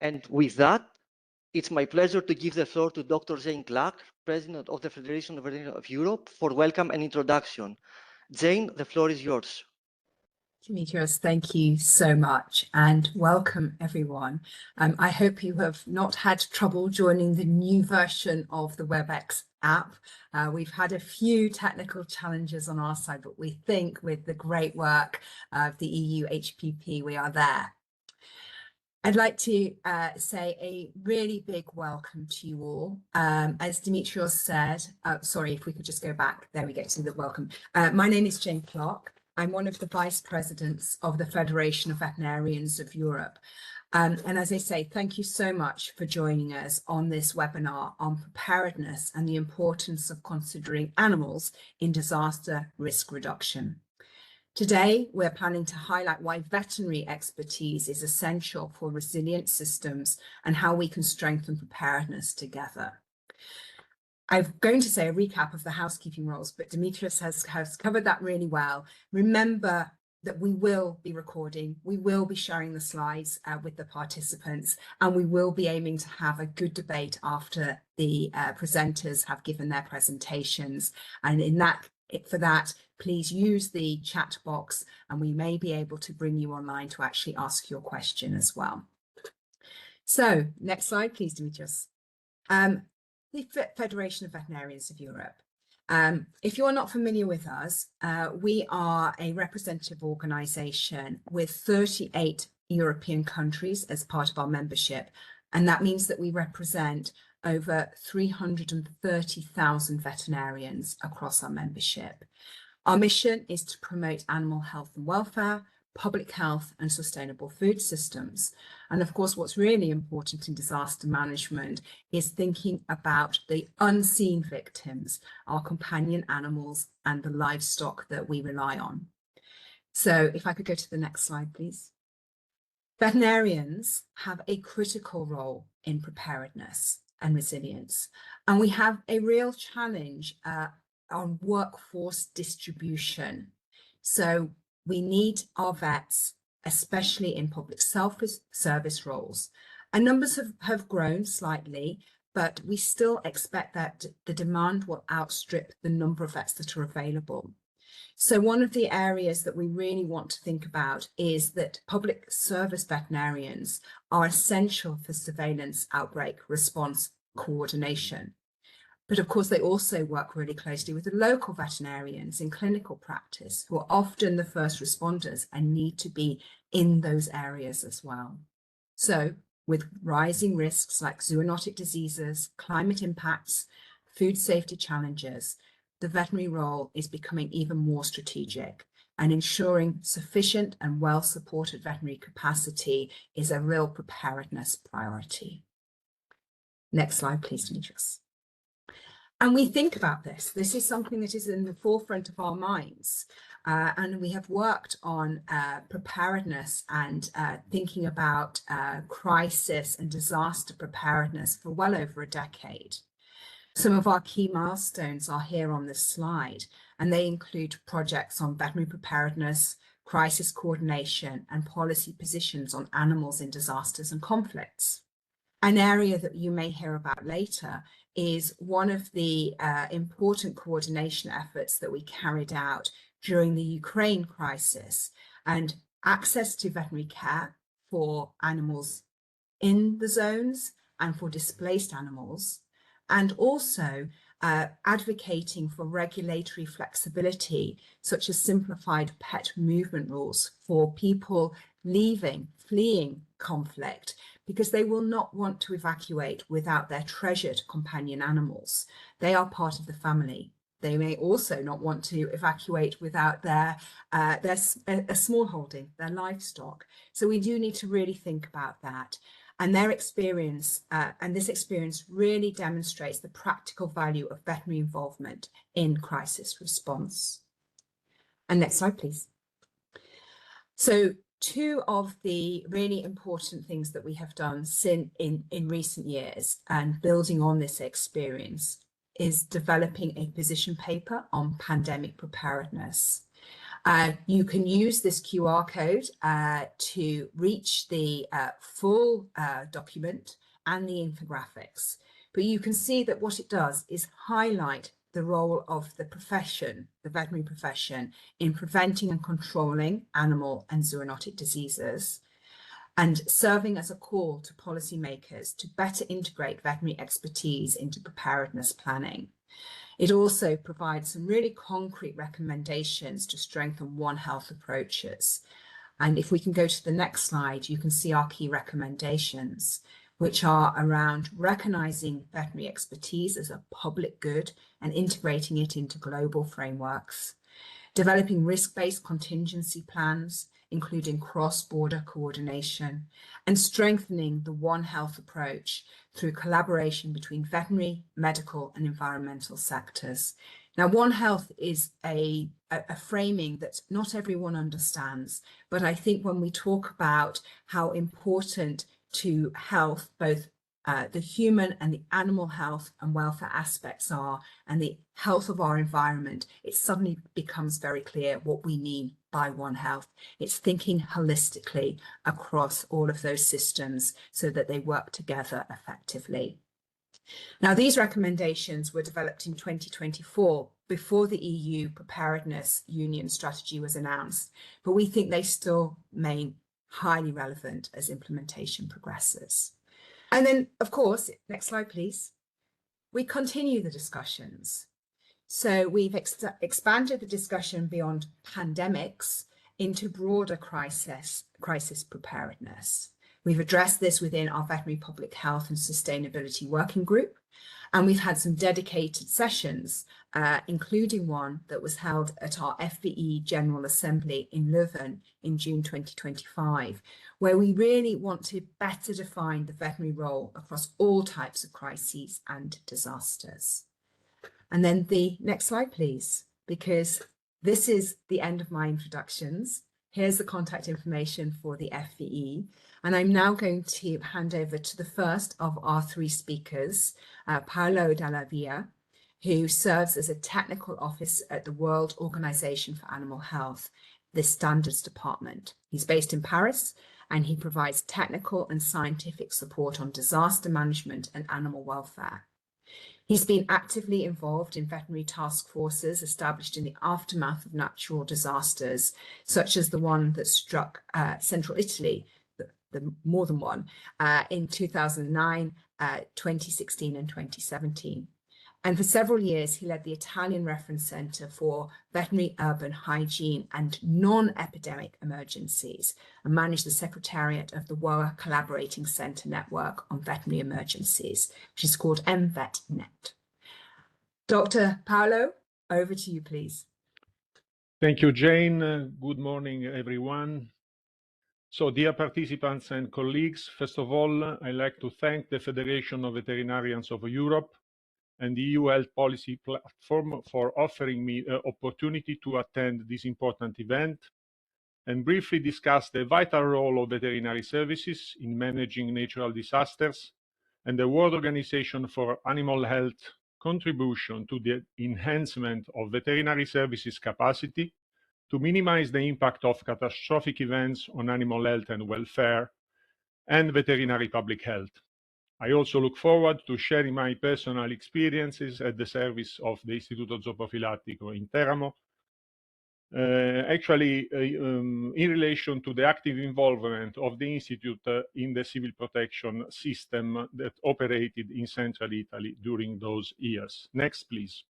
And with that, it's my pleasure to give the floor to Dr. Jane Clark, President of the Federation of Veterinarians of Europe, for welcome and introduction. Jane, the floor is yours. Demetrios, thank you so much and welcome everyone. I hope you have not had trouble joining the new version of the WebEx app. We've had a few technical challenges on our side, but we think with the great work of the EUHPP, we are there. I'd like to say a really big welcome to you all. As Demetrios said, sorry, if we could just go back, there we get to the welcome. My name is Jane Clark. I'm one of the vice presidents of the Federation of Veterinarians of Europe. And as I say, thank you so much for joining us on this webinar on preparedness and the importance of considering animals in disaster risk reduction. Today, we're planning to highlight why veterinary expertise is essential for resilient systems and how we can strengthen preparedness together. I'm going to say a recap of the housekeeping roles, but Demetrios has covered that really well. Remember that we will be recording, we will be sharing the slides with the participants, and we will be aiming to have a good debate after the presenters have given their presentations. And for that, please use the chat box and we may be able to bring you online to actually ask your question as well. So next slide, please, Demetrios. The Federation of Veterinarians of Europe. If you're not familiar with us, we are a representative organisation with 38 European countries as part of our membership. And that means that we represent over 330,000 veterinarians across our membership. Our mission is to promote animal health and welfare, public health and sustainable food systems. And of course, what's really important in disaster management is thinking about the unseen victims, our companion animals and the livestock that we rely on. So if I could go to the next slide, please. Veterinarians have a critical role in preparedness and resilience. And we have a real challenge on workforce distribution. So we need our vets, especially in public service roles. And numbers have grown slightly, but we still expect that the demand will outstrip the number of vets that are available. So one of the areas that we really want to think about is that public service veterinarians are essential for surveillance, outbreak, response, coordination. But of course, they also work really closely with the local veterinarians in clinical practice, who are often the first responders and need to be in those areas as well. So with rising risks like zoonotic diseases, climate impacts, food safety challenges, the veterinary role is becoming even more strategic, and ensuring sufficient and well-supported veterinary capacity is a real preparedness priority. Next slide, please, Demetrios. And we think about this. This is something that is in the forefront of our minds. And we have worked on preparedness and thinking about crisis and disaster preparedness for well over a decade. Some of our key milestones are here on this slide, and they include projects on veterinary preparedness, crisis coordination, and policy positions on animals in disasters and conflicts. An area that you may hear about later is one of the important coordination efforts that we carried out during the Ukraine crisis, and access to veterinary care for animals in the zones and for displaced animals, and also advocating for regulatory flexibility, such as simplified pet movement rules for people fleeing conflict, because they will not want to evacuate without their treasured companion animals. They are part of the family. They may also not want to evacuate without a small holding, their livestock. So we do need to really think about that. And their experience, and this experience really demonstrates the practical value of veterinary involvement in crisis response. And next slide, please. So two of the really important things that we have done in recent years, and building on this experience, is developing a position paper on pandemic preparedness. You can use this QR code to reach the full document and the infographics. But you can see that what it does is highlight the role of the profession, the veterinary profession, in preventing and controlling animal and zoonotic diseases, and serving as a call to policymakers to better integrate veterinary expertise into preparedness planning. It also provides some really concrete recommendations to strengthen One Health approaches. And if we can go to the next slide, you can see our key recommendations, which are around recognizing veterinary expertise as a public good and integrating it into global frameworks, developing risk-based contingency plans, including cross-border coordination, and strengthening the One Health approach through collaboration between veterinary, medical, and environmental sectors. Now, One Health is a framing that not everyone understands, but I think when we talk about how important to health, both the human and the animal health and welfare aspects are, and the health of our environment, it suddenly becomes very clear what we mean by One Health. It's thinking holistically across all of those systems so that they work together effectively. Now, these recommendations were developed in 2024 before the EU Preparedness Union strategy was announced, but we think they still remain highly relevant as implementation progresses. And then, of course, next slide, please. We continue the discussions. So we've expanded the discussion beyond pandemics into broader crisis preparedness. We've addressed this within our Veterinary Public Health and Sustainability Working Group, and we've had some dedicated sessions, including one that was held at our FVE General Assembly in Leuven in June 2025, where we really want to better define the veterinary role across all types of crises and disasters. And then the next slide, please, because this is the end of my introductions. Here's the contact information for the FVE. And I'm now going to hand over to the first of our three speakers, Paolo Dalla Villa, who serves as a technical officer at the World Organization for Animal Health, the Standards Department. He's based in Paris, and he provides technical and scientific support on disaster management and animal welfare. He's been actively involved in veterinary task forces established in the aftermath of natural disasters, such as the one that struck central Italy, the more than one, in 2009, 2016 and 2017. And for several years, he led the Italian Reference Centre for Veterinary Urban Hygiene and Non-Epidemic Emergencies and managed the Secretariat of the WOAH Collaborating Centre Network on Veterinary Emergencies, which is called MVetNet. Dr. Paolo, over to you, please. Thank you, Jane. Good morning, everyone. So, dear participants and colleagues, first of all, I'd like to thank the Federation of Veterinarians of Europe and the EU Health Policy Platform for offering me the opportunity to attend this important event and briefly discuss the vital role of veterinary services in managing natural disasters and the World Organization for Animal Health contribution to the enhancement of veterinary services capacity to minimize the impact of catastrophic events on animal health and welfare and veterinary public health. I also look forward to sharing my personal experiences at the service of the Istituto Zooprofilattico in Teramo, in relation to the active involvement of the Institute in the civil protection system that operated in central Italy during those years. Next, please.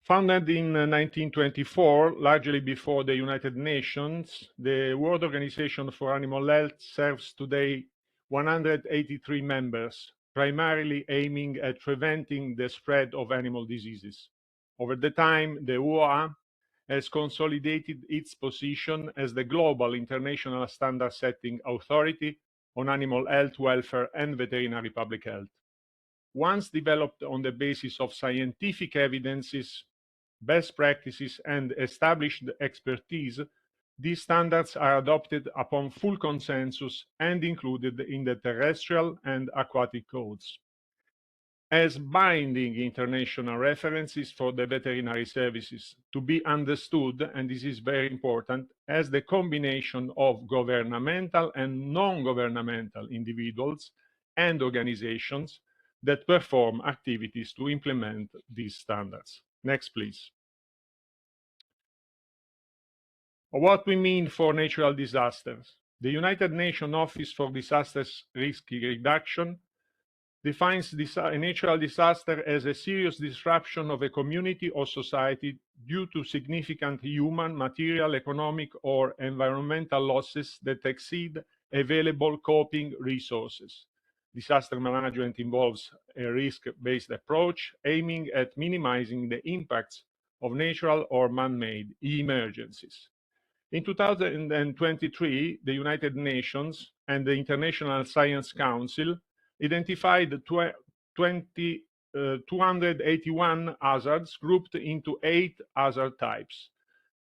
Founded in 1924, largely before the United Nations, the World Organization for Animal Health serves today 183 members, primarily aiming at preventing the spread of animal diseases. Over the time, the WOAH has consolidated its position as the global international standard-setting authority on animal health, welfare, and veterinary public health. Once developed on the basis of scientific evidences, best practices, and established expertise, these standards are adopted upon full consensus and included in the terrestrial and aquatic codes. as binding international references for the veterinary services to be understood, and this is very important, as the combination of governmental and non-governmental individuals and organizations that perform activities to implement these standards. Next, please. What we mean for natural disasters. The United Nations Office for Disaster Risk Reduction defines a natural disaster as a serious disruption of a community or society due to significant human, material, economic, or environmental losses that exceed available coping resources. Disaster management involves a risk-based approach aiming at minimizing the impacts of natural or man-made emergencies. In 2023, the United Nations and the International Science Council identified 281 hazards grouped into 8 hazard types: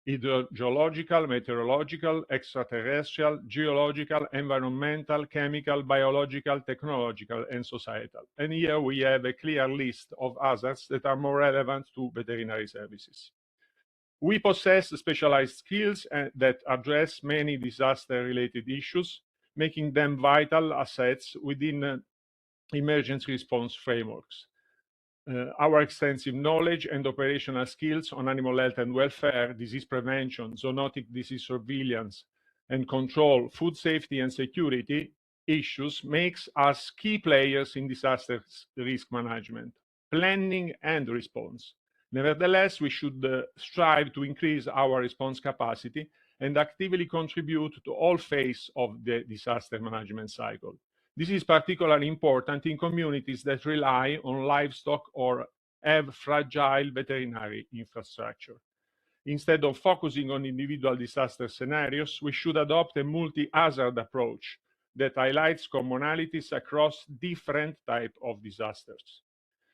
hydrogeological, meteorological, extraterrestrial, geological, environmental, chemical, biological, technological, and societal. And here we have a clear list of hazards that are more relevant to veterinary services. We possess specialized skills that address many disaster-related issues, making them vital assets within emergency response frameworks. Our extensive knowledge and operational skills on animal health and welfare, disease prevention, zoonotic disease surveillance and control, food safety and security issues makes us key players in disaster risk management, planning and response. Nevertheless, we should strive to increase our response capacity and actively contribute to all phases of the disaster management cycle. This is particularly important in communities that rely on livestock or have fragile veterinary infrastructure. Instead of focusing on individual disaster scenarios, we should adopt a multi-hazard approach that highlights commonalities across different types of disasters.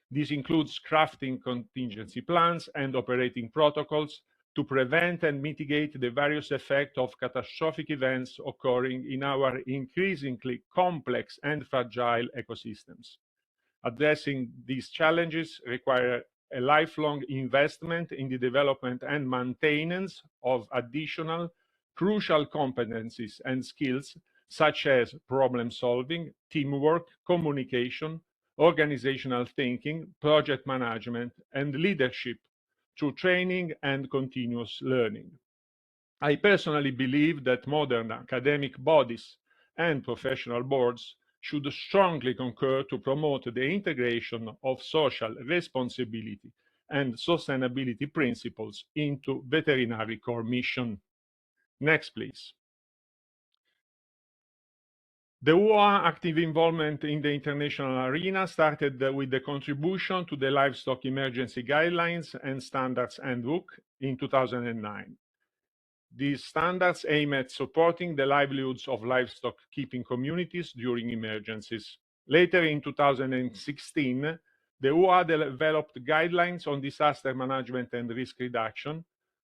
This includes crafting contingency plans and operating protocols to prevent and mitigate the various effects of catastrophic events occurring in our increasingly complex and fragile ecosystems. Addressing these challenges require a lifelong investment in the development and maintenance of additional crucial competencies and skills such as problem solving, teamwork, communication, organizational thinking, project management, and leadership through training and continuous learning. I personally believe that modern academic bodies and professional boards should strongly concur to promote the integration of social responsibility and sustainability principles into veterinary core mission. Next, please. The WOAH active involvement in the international arena started with the contribution to the Livestock Emergency Guidelines and Standards Handbook in 2009. These standards aim at supporting the livelihoods of livestock keeping communities during emergencies. Later in 2016, the WOAH developed guidelines on disaster management and risk reduction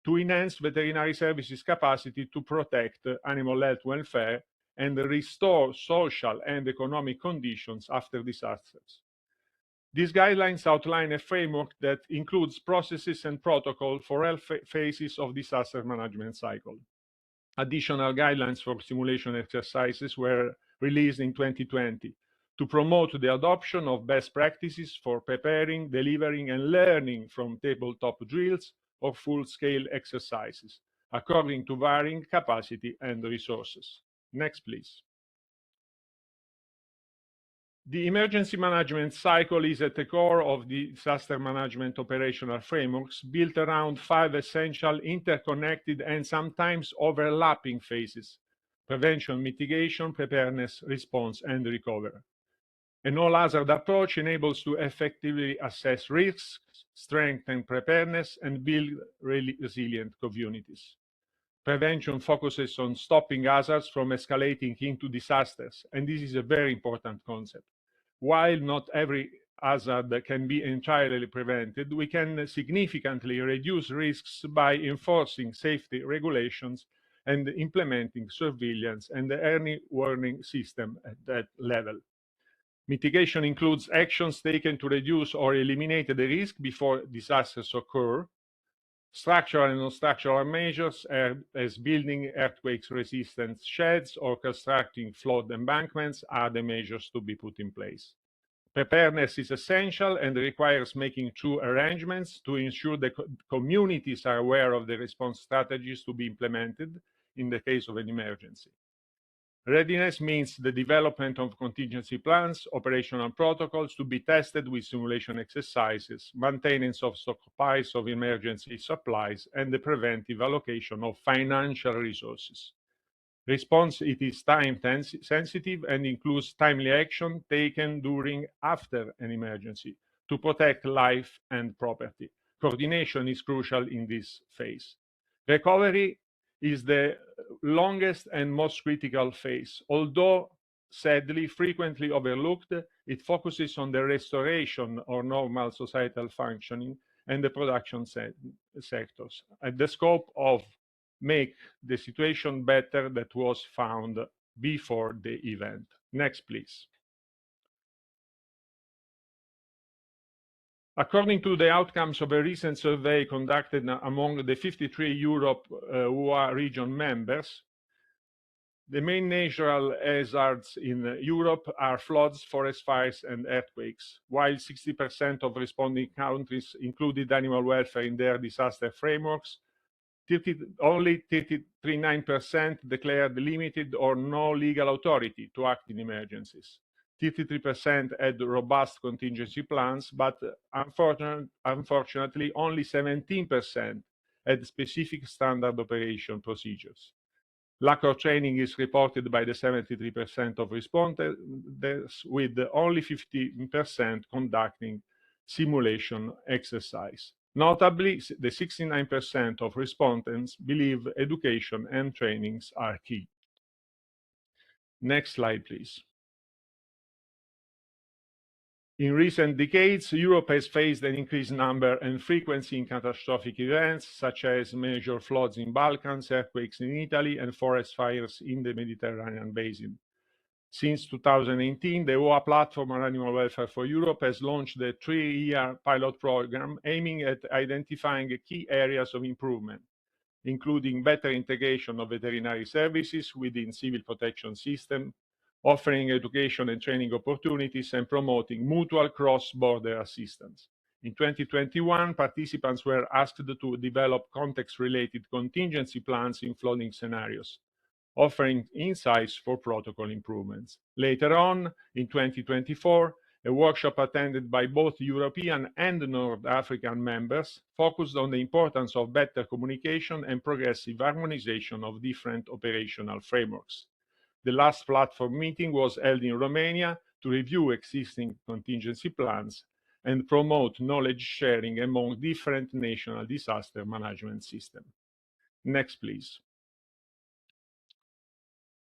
to enhance veterinary services capacity to protect animal health welfare and restore social and economic conditions after disasters. These guidelines outline a framework that includes processes and protocol for all phases of disaster management cycle. Additional guidelines for simulation exercises were released in 2020 to promote the adoption of best practices for preparing, delivering, and learning from tabletop drills or full-scale exercises, according to varying capacity and resources. Next, please. The emergency management cycle is at the core of the disaster management operational frameworks built around 5 essential, interconnected, and sometimes overlapping phases: prevention, mitigation, preparedness, response, and recovery. An all-hazard approach enables to effectively assess risks, strengthen preparedness, and build resilient communities. Prevention focuses on stopping hazards from escalating into disasters, and this is a very important concept. While not every hazard can be entirely prevented, we can significantly reduce risks by enforcing safety regulations and implementing surveillance and the early warning system at that level. Mitigation includes actions taken to reduce or eliminate the risk before disasters occur. Structural and non-structural measures as building earthquake-resistant sheds or constructing flood embankments are the measures to be put in place. Preparedness is essential and requires making true arrangements to ensure the communities are aware of the response strategies to be implemented in the case of an emergency. Readiness means the development of contingency plans, operational protocols to be tested with simulation exercises, maintenance of stockpiles of emergency supplies, and the preventive allocation of financial resources. Response, it is time sensitive and includes timely action taken during, after an emergency to protect life and property. Coordination is crucial in this phase. Recovery is the longest and most critical phase. Although sadly frequently overlooked, it focuses on the restoration of normal societal functioning and the production sectors at the scope of make the situation better that was found before the event. Next, please. According to the outcomes of a recent survey conducted among the 53 Europe WOAH region members, the main natural hazards in Europe are floods, forest fires, and earthquakes, while 60% of responding countries included animal welfare in their disaster frameworks. Only 39% declared limited or no legal authority to act in emergencies. 33% had robust contingency plans, but unfortunately, only 17% had specific standard operation procedures. Lack of training is reported by the 73% of respondents, with only 15% conducting simulation exercise. Notably, the 69% of respondents believe education and trainings are key. Next slide, please. In recent decades, Europe has faced an increased number and frequency in catastrophic events, such as major floods in Balkans, earthquakes in Italy, and forest fires in the Mediterranean basin. Since 2018, the WOAH Platform on Animal Welfare for Europe has launched the 3-year pilot program aiming at identifying key areas of improvement, including better integration of veterinary services within civil protection system, offering education and training opportunities, and promoting mutual cross-border assistance. In 2021, participants were asked to develop context-related contingency plans in flooding scenarios, offering insights for protocol improvements. Later on, in 2024, a workshop attended by both European and North African members focused on the importance of better communication and progressive harmonization of different operational frameworks. The last platform meeting was held in Romania to review existing contingency plans and promote knowledge sharing among different national disaster management systems. Next, please.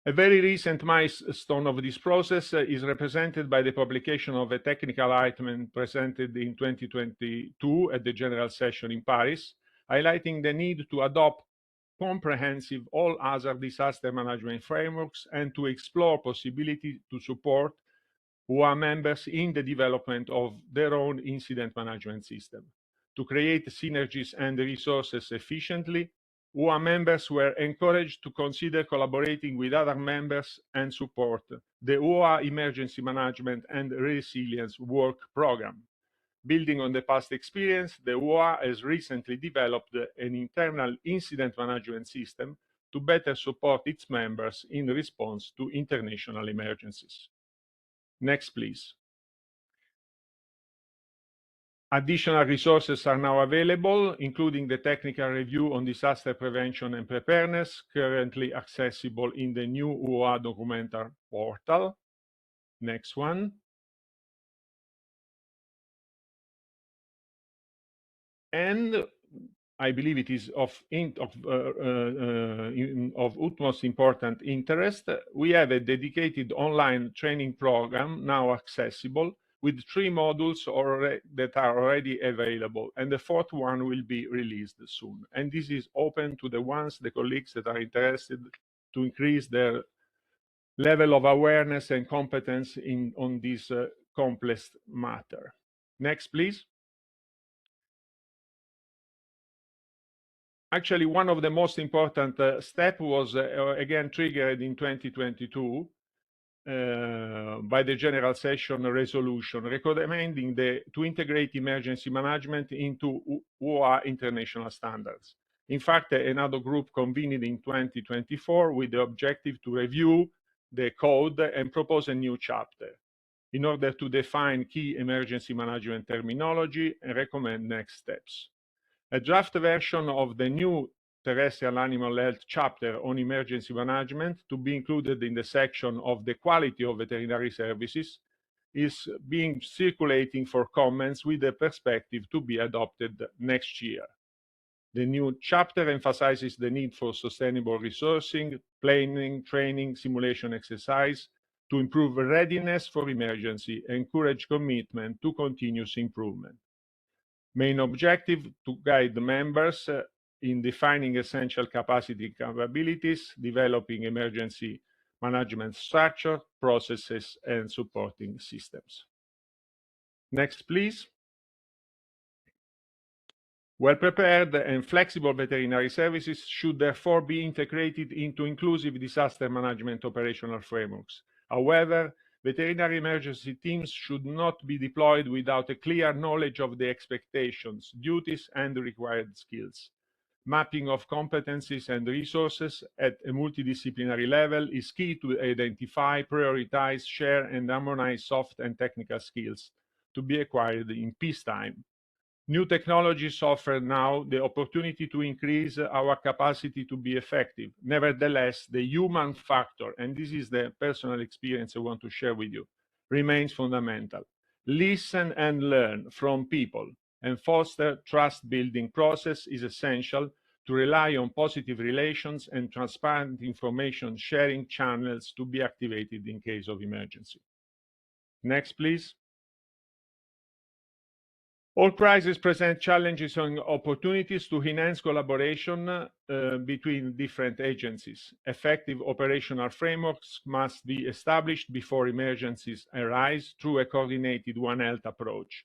A very recent milestone of this process is represented by the publication of a technical item presented in 2022 at the General Session in Paris, highlighting the need to adopt comprehensive all-hazard disaster management frameworks and to explore possibility to support WOAH members in the development of their own incident management system. To create synergies and resources efficiently, WOAH members were encouraged to consider collaborating with other members and support the WOAH Emergency Management and Resilience Work Program. Building on the past experience, the WOAH has recently developed an internal incident management system to better support its members in response to international emergencies. Next, please. Additional resources are now available, including the technical review on disaster prevention and preparedness, currently accessible in the new WOAH Documenta portal. Next one. And I believe it is of utmost important interest. We have a dedicated online training program now accessible with 3 modules that are already available, and the 4th one will be released soon. And this is open to the colleagues that are interested to increase their level of awareness and competence on this complex matter. Next, please. Actually, one of the most important steps was again triggered in 2022 by the General Session resolution recommending to integrate emergency management into WOAH international standards. In fact, another group convened in 2024 with the objective to review the code and propose a new chapter in order to define key emergency management terminology and recommend next steps. A draft version of the new terrestrial animal health chapter on emergency management, to be included in the section of the quality of veterinary services, is being circulating for comments with the perspective to be adopted next year. The new chapter emphasizes the need for sustainable resourcing, planning, training, simulation exercise to improve readiness for emergency, encourage commitment to continuous improvement. Main objective to guide the members in defining essential capacity capabilities, developing emergency management structure, processes, and supporting systems. Next, please. Well-prepared and flexible veterinary services should therefore be integrated into inclusive disaster management operational frameworks. However, veterinary emergency teams should not be deployed without a clear knowledge of the expectations, duties, and required skills. Mapping of competencies and resources at a multidisciplinary level is key to identify, prioritize, share, and harmonize soft and technical skills to be acquired in peacetime. New technologies offer now the opportunity to increase our capacity to be effective. Nevertheless, the human factor, and this is the personal experience I want to share with you, remains fundamental. Listen and learn from people and foster trust-building process is essential to rely on positive relations and transparent information sharing channels to be activated in case of emergency. Next, please. All crises present challenges and opportunities to enhance collaboration between different agencies. Effective operational frameworks must be established before emergencies arise through a coordinated One Health approach.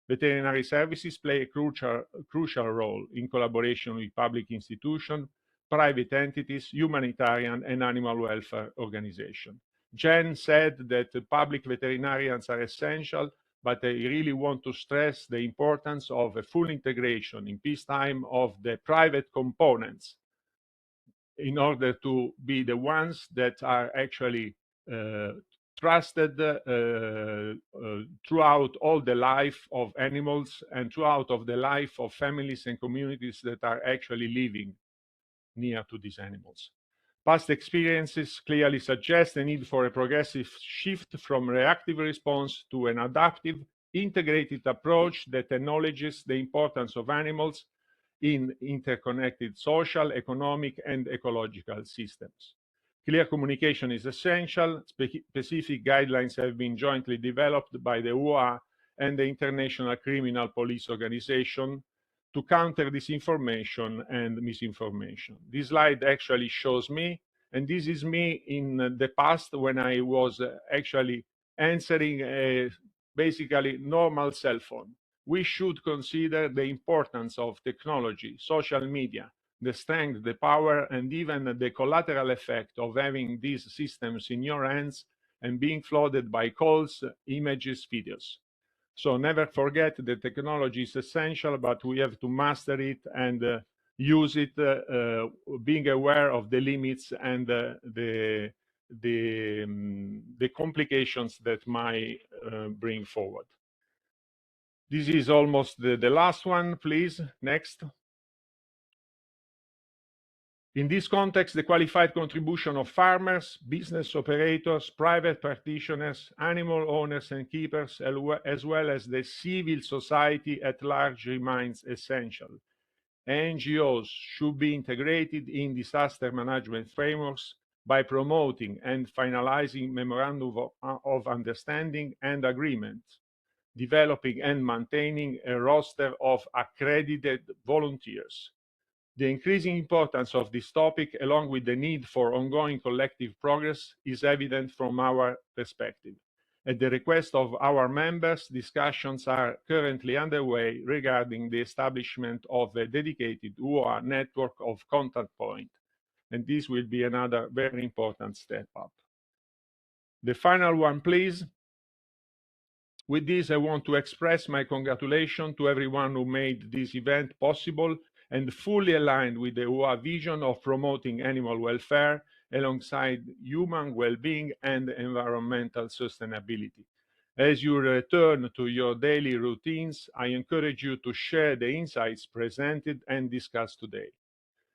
Veterinary services play a crucial role in collaboration with public institutions, private entities, humanitarian, and animal welfare organizations. Jen said that public veterinarians are essential, but I really want to stress the importance of a full integration in peacetime of the private components in order to be the ones that are actually trusted throughout all the life of animals and throughout of the life of families and communities that are actually living near to these animals. Past experiences clearly suggest the need for a progressive shift from reactive response to an adaptive, integrated approach that acknowledges the importance of animals in interconnected social, economic, and ecological systems. Clear communication is essential. Specific guidelines have been jointly developed by the WOAH and the International Criminal Police Organization to counter disinformation and misinformation. This slide actually shows me, and this is me in the past when I was actually answering a basically normal cell phone. We should consider the importance of technology, social media, the strength, the power, and even the collateral effect of having these systems in your hands and being flooded by calls, images, videos. So never forget that technology is essential, but we have to master it and use it, being aware of the limits and the complications that might bring forward. This is almost the last one, please. Next. In this context, the qualified contribution of farmers, business operators, private practitioners, animal owners and keepers, as well as the civil society at large remains essential. NGOs should be integrated in disaster management frameworks by promoting and finalizing memorandum of understanding and agreements, developing and maintaining a roster of accredited volunteers, The increasing importance of this topic, along with the need for ongoing collective progress, is evident from our perspective. At the request of our members, discussions are currently underway regarding the establishment of a dedicated WOAH network of contact points, and this will be another very important step up. The final one, please. With this, I want to express my congratulations to everyone who made this event possible and fully aligned with the WOAH vision of promoting animal welfare alongside human well-being and environmental sustainability. As you return to your daily routines, I encourage you to share the insights presented and discussed today.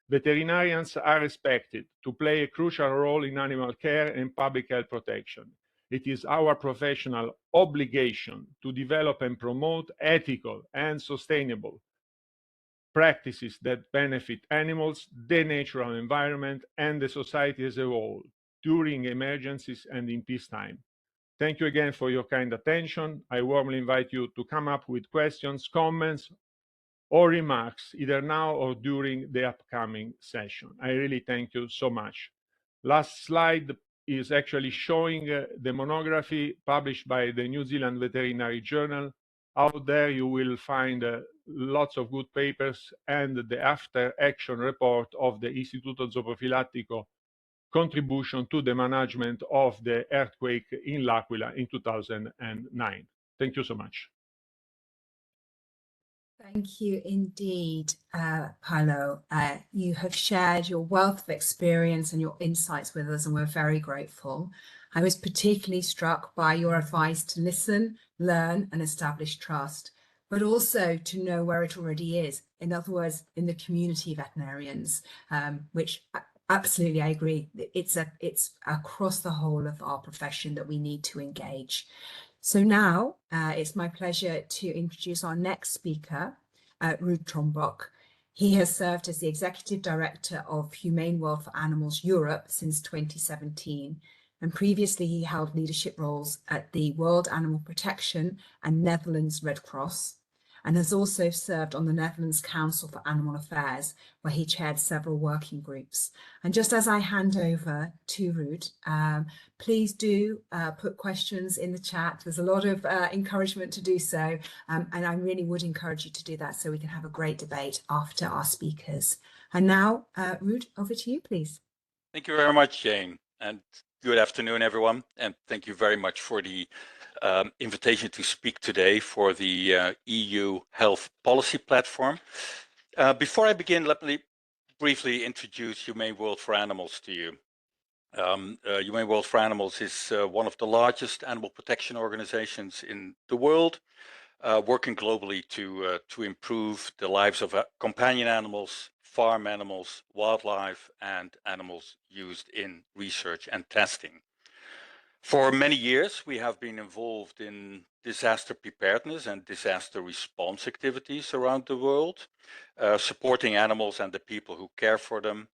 Veterinarians are expected to play a crucial role in animal care and public health protection. It is our professional obligation to develop and promote ethical and sustainable practices that benefit animals, the natural environment, and the society as a whole during emergencies and in peacetime. Thank you again for your kind attention. I warmly invite you to come up with questions, comments, or remarks either now or during the upcoming session. I really thank you so much. Last slide is actually showing the monography published by the New Zealand Veterinary Journal. Out there you will find lots of good papers and the after action report of the Istituto Zooprofilattico contribution to the management of the earthquake in L'Aquila in 2009. Thank you so much. Thank you indeed, Paolo. You have shared your wealth of experience and your insights with us, and we're very grateful. I was particularly struck by your advice to listen, learn, and establish trust, but also to know where it already is. In other words, in the community of veterinarians, which absolutely I agree. It's across the whole of our profession that we need to engage. So now it's my pleasure to introduce our next speaker, Ruud Tombrock. He has served as the Executive Director of Humane World for Animals Europe since 2017. And previously he held leadership roles at the World Animal Protection and Netherlands Red Cross, and has also served on the Netherlands Council for Animal Affairs, where he chaired several working groups. And just as I hand over to Ruud, please do put questions in the chat. There's a lot of encouragement to do so, and I really would encourage you to do that so we can have a great debate after our speakers. And now, Ruud, over to you, please. Thank you very much, Jane, and good afternoon, everyone. And thank you very much for the invitation to speak today for the EU Health Policy Platform. Before I begin, let me briefly introduce Humane World for Animals to you. Humane World for Animals is one of the largest animal protection organizations in the world, working globally to improve the lives of companion animals, farm animals, wildlife, and animals used in research and testing. For many years, we have been involved in disaster preparedness and disaster response activities around the world, supporting animals and the people who care for them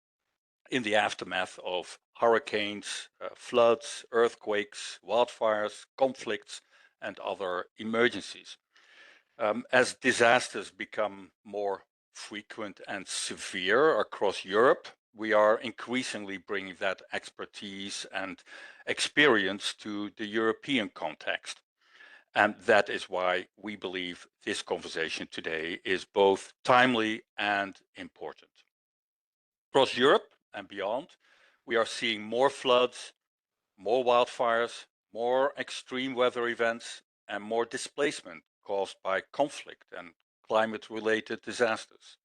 in the aftermath of hurricanes, floods, earthquakes, wildfires, conflicts, and other emergencies. As disasters become more frequent and severe across Europe, we are increasingly bringing that expertise and experience to the European context. And that is why we believe this conversation today is both timely and important. Across Europe and beyond, we are seeing more floods, more wildfires, more extreme weather events, and more displacement caused by conflict and climate-related disasters.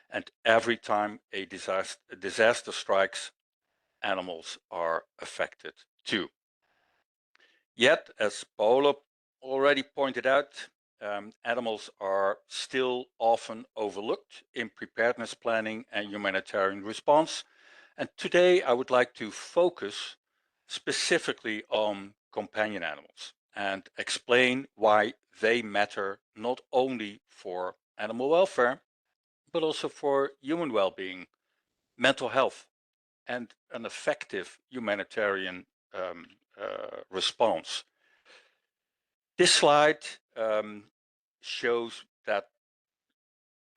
And every time a disaster strikes, animals are affected too. Yet, as Paolo already pointed out, animals are still often overlooked in preparedness planning and humanitarian response. And today I would like to focus specifically on companion animals and explain why they matter not only for animal welfare, but also for human well-being, mental health, and an effective humanitarian response. This slide shows that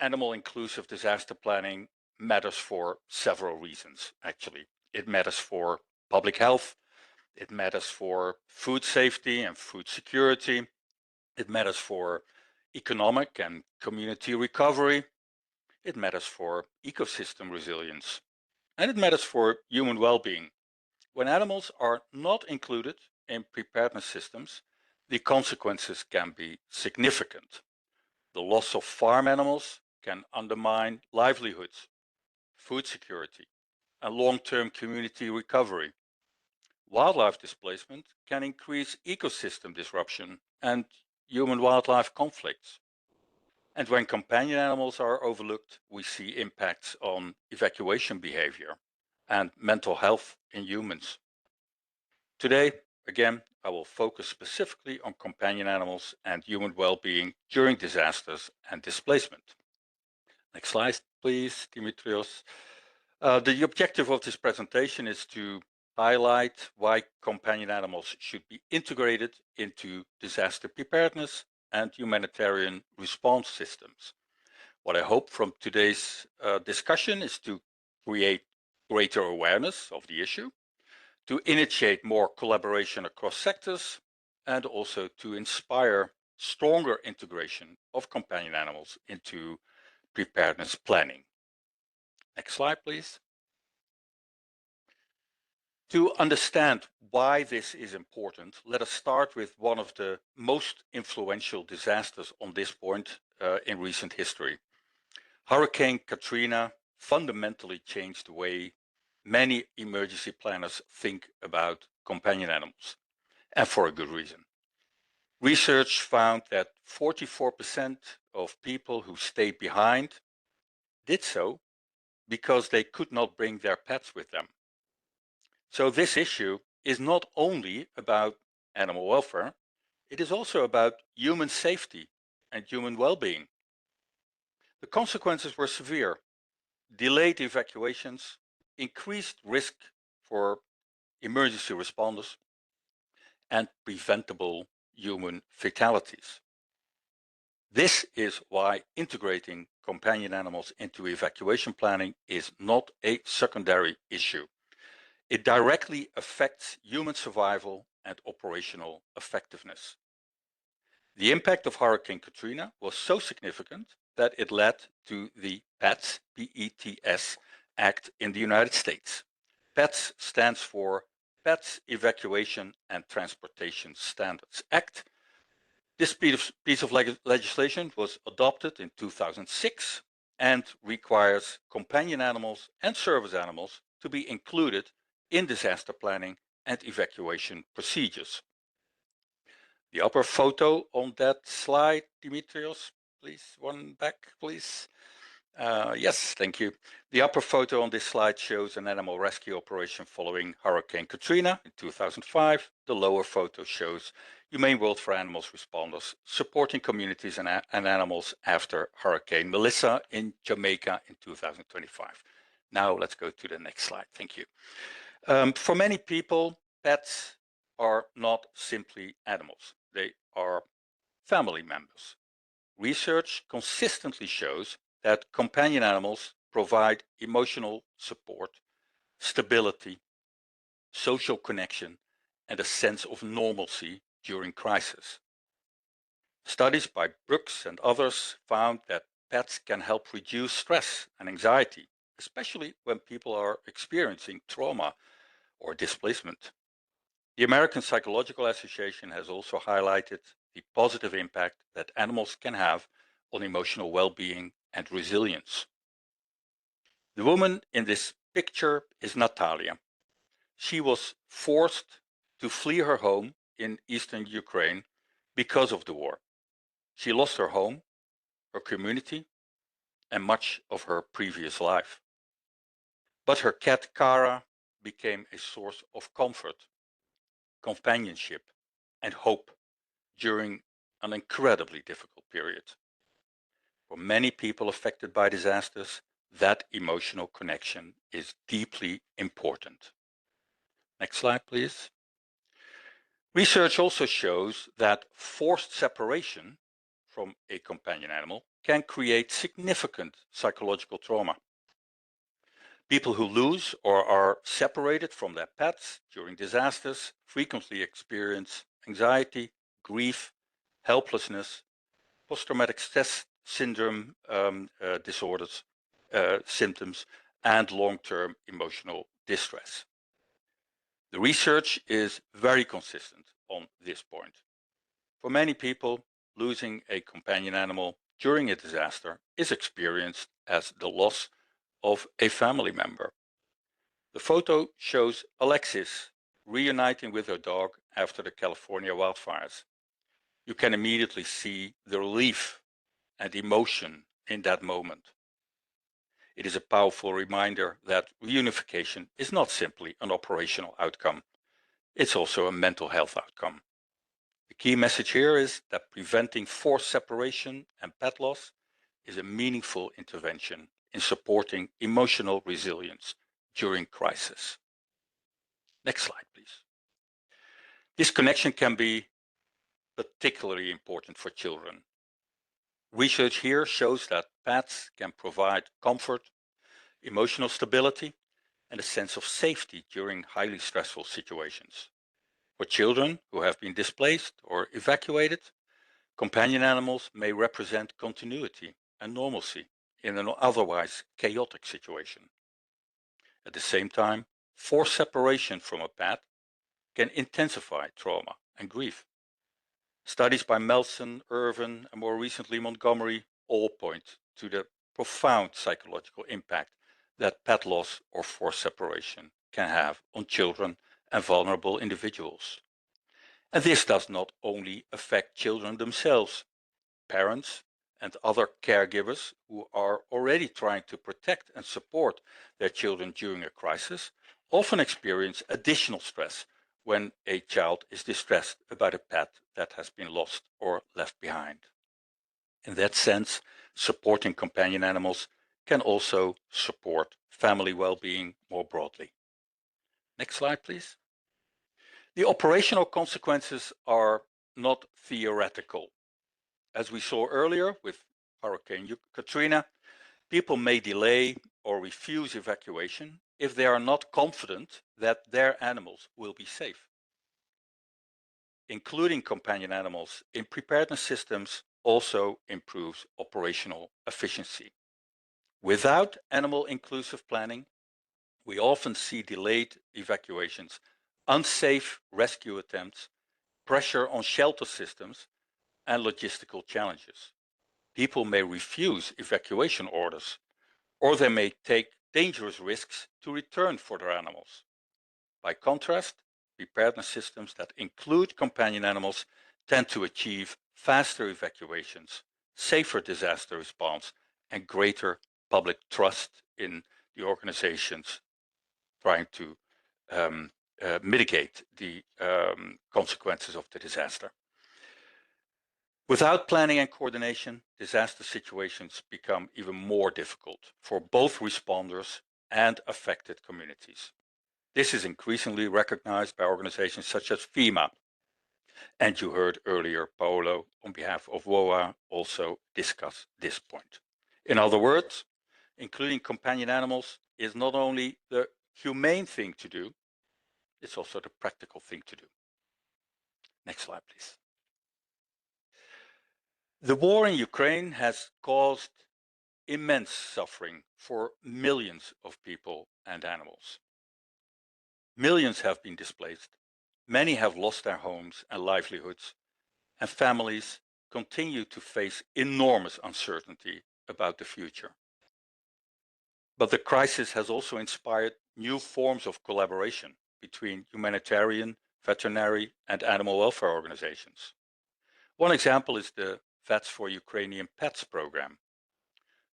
animal inclusive disaster planning matters for several reasons, actually. It matters for public health. It matters for food safety and food security. It matters for economic and community recovery. It matters for ecosystem resilience. And it matters for human well-being. When animals are not included in preparedness systems, the consequences can be significant. The loss of farm animals can undermine livelihoods, food security, and long-term community recovery. Wildlife displacement can increase ecosystem disruption and human-wildlife conflicts. And when companion animals are overlooked, we see impacts on evacuation behavior and mental health in humans. Today, again, I will focus specifically on companion animals and human well-being during disasters and displacement. Next slide, please, Dimitrios. The objective of this presentation is to highlight why companion animals should be integrated into disaster preparedness and humanitarian response systems. What I hope from today's discussion is to create greater awareness of the issue, to initiate more collaboration across sectors, and also to inspire stronger integration of companion animals into preparedness planning. Next slide, please. To understand why this is important, let us start with one of the most influential disasters on this point in recent history. Hurricane Katrina fundamentally changed the way many emergency planners think about companion animals, and for a good reason. Research found that 44% of people who stayed behind did so because they could not bring their pets with them. So this issue is not only about animal welfare, it is also about human safety and human well-being. The consequences were severe. Delayed evacuations, increased risk for emergency responders, and preventable human fatalities. This is why integrating companion animals into evacuation planning is not a secondary issue. It directly affects human survival and operational effectiveness. The impact of Hurricane Katrina was so significant that it led to the PETS, P-E-T-S, Act in the United States. PETS stands for Pets Evacuation and Transportation Standards Act. This piece of legislation was adopted in 2006 and requires companion animals and service animals to be included in disaster planning and evacuation procedures. The upper photo on that slide, Dimitrios, please, one back, please. Yes, thank you. The upper photo on this slide shows an animal rescue operation following Hurricane Katrina in 2005. The lower photo shows Humane World for Animals responders supporting communities and animals after Hurricane Melissa in Jamaica in 2025. Now let's go to the next slide. Thank you. For many people, pets are not simply animals. They are family members. Research consistently shows that companion animals provide emotional support, stability, social connection, and a sense of normalcy during crisis. Studies by Brooks and others found that pets can help reduce stress and anxiety, especially when people are experiencing trauma or displacement. The American Psychological Association has also highlighted the positive impact that animals can have on emotional well-being and resilience. The woman in this picture is Natalia. She was forced to flee her home in eastern Ukraine because of the war. She lost her home, her community, and much of her previous life. But her cat Kara became a source of comfort, companionship, and hope during an incredibly difficult period. For many people affected by disasters, that emotional connection is deeply important. Next slide, please. Research also shows that forced separation from a companion animal can create significant psychological trauma. People who lose or are separated from their pets during disasters frequently experience anxiety, grief, helplessness, post-traumatic stress syndrome disorders, symptoms, and long-term emotional distress. The research is very consistent on this point. For many people, losing a companion animal during a disaster is experienced as the loss of a family member. The photo shows Alexis reuniting with her dog after the California wildfires. You can immediately see the relief and emotion in that moment. It is a powerful reminder that reunification is not simply an operational outcome, it's also a mental health outcome. The key message here is that preventing forced separation and pet loss is a meaningful intervention in supporting emotional resilience during crisis. Next slide, please. This connection can be particularly important for children. Research here shows that pets can provide comfort, emotional stability, and a sense of safety during highly stressful situations. For children who have been displaced or evacuated, companion animals may represent continuity and normalcy in an otherwise chaotic situation. At the same time, forced separation from a pet can intensify trauma and grief. Studies by Melson, Irvin, and more recently Montgomery all point to the profound psychological impact that pet loss or forced separation can have on children and vulnerable individuals. And this does not only affect children themselves. Parents and other caregivers who are already trying to protect and support their children during a crisis often experience additional stress when a child is distressed about a pet that has been lost or left behind. In that sense, supporting companion animals can also support family well-being more broadly. Next slide, please. The operational consequences are not theoretical. As we saw earlier with Hurricane Katrina, people may delay or refuse evacuation if they are not confident that their animals will be safe. Including companion animals in preparedness systems also improves operational efficiency. Without animal inclusive planning, we often see delayed evacuations, unsafe rescue attempts, pressure on shelter systems, and logistical challenges. People may refuse evacuation orders, or they may take dangerous risks to return for their animals. By contrast, preparedness systems that include companion animals tend to achieve faster evacuations, safer disaster response, and greater public trust in the organizations trying to mitigate the consequences of the disaster. Without planning and coordination, disaster situations become even more difficult for both responders and affected communities. This is increasingly recognized by organizations such as FEMA. And you heard earlier Paolo, on behalf of WOAH, also discuss this point. In other words, including companion animals is not only the humane thing to do, it's also the practical thing to do. Next slide, please. The war in Ukraine has caused immense suffering for millions of people and animals. Millions have been displaced, many have lost their homes and livelihoods, and families continue to face enormous uncertainty about the future. But the crisis has also inspired new forms of collaboration between humanitarian, veterinary, and animal welfare organizations. One example is the Vets for Ukrainian Pets program.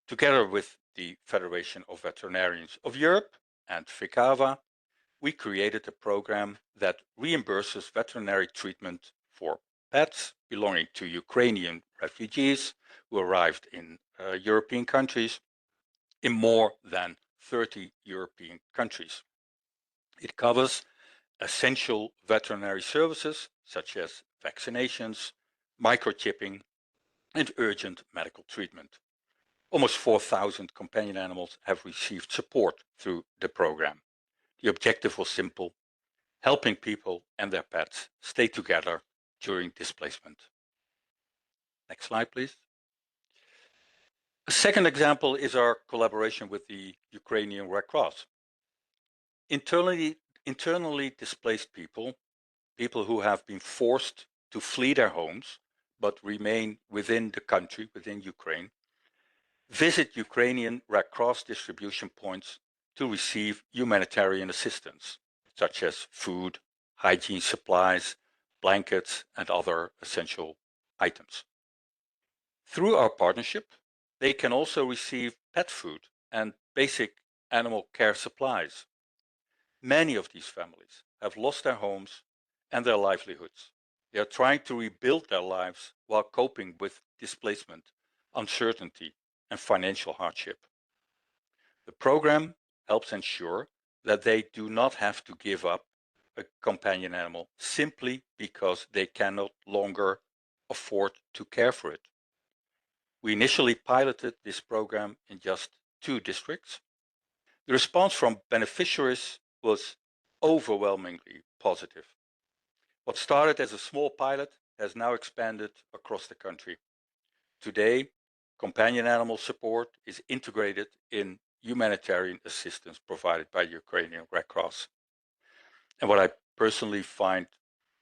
Together with the Federation of Veterinarians of Europe and FICAVA, we created a program that reimburses veterinary treatment for pets belonging to Ukrainian refugees who arrived in European countries in more than 30 European countries. It covers essential veterinary services such as vaccinations, microchipping, and urgent medical treatment. Almost 4,000 companion animals have received support through the program. The objective was simple: helping people and their pets stay together during displacement. Next slide, please. A second example is our collaboration with the Ukrainian Red Cross. Internally displaced people who have been forced to flee their homes but remain within the country, within Ukraine, visit Ukrainian Red Cross distribution points to receive humanitarian assistance, such as food, hygiene supplies, blankets, and other essential items. Through our partnership, they can also receive pet food and basic animal care supplies. Many of these families have lost their homes and their livelihoods. They are trying to rebuild their lives while coping with displacement, uncertainty, and financial hardship. The program helps ensure that they do not have to give up a companion animal simply because they cannot longer afford to care for it. We initially piloted this program in just 2 districts. The response from beneficiaries was overwhelmingly positive. What started as a small pilot has now expanded across the country. Today, companion animal support is integrated in humanitarian assistance provided by Ukrainian Red Cross. And what I personally find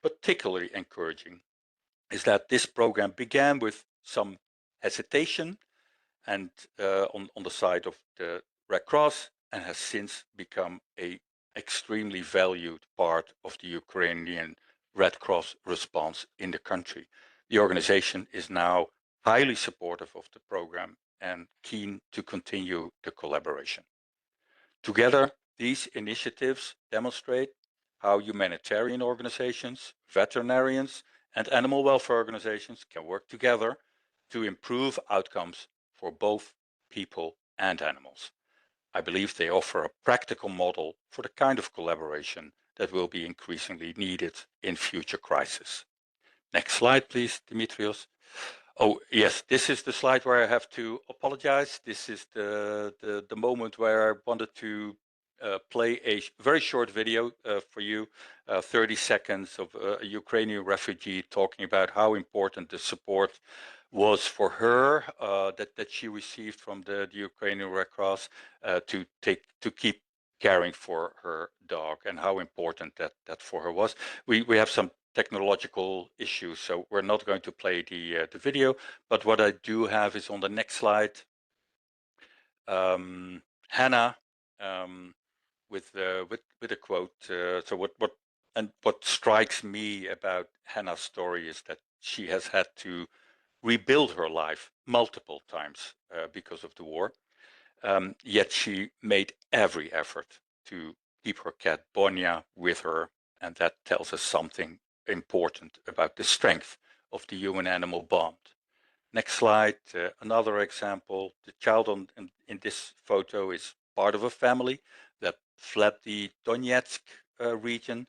particularly encouraging is that this program began with some hesitation and on the side of the Red Cross, and has since become an extremely valued part of the Ukrainian Red Cross response in the country. The organization is now highly supportive of the program and keen to continue the collaboration. Together, these initiatives demonstrate how humanitarian organizations, veterinarians, and animal welfare organizations can work together to improve outcomes for both people and animals. I believe they offer a practical model for the kind of collaboration that will be increasingly needed in future crises. Next slide, please, Dimitrios. Oh, yes, this is the slide where I have to apologize. This is the moment where I wanted to play a very short video for you, 30 seconds of a Ukrainian refugee talking about how important the support was for her that she received from the Ukrainian Red Cross to keep caring for her dog, and how important that for her was. We have some technological issues, so we're not going to play the video, but what I do have is on the next slide, Hannah with a quote. So what strikes me about Hannah's story is that she has had to rebuild her life multiple times because of the war, yet she made every effort to keep her cat Bosnia with her, and that tells us something important about the strength of the human-animal bond. Next slide, another example. The child in this photo is part of a family that fled the Donetsk region.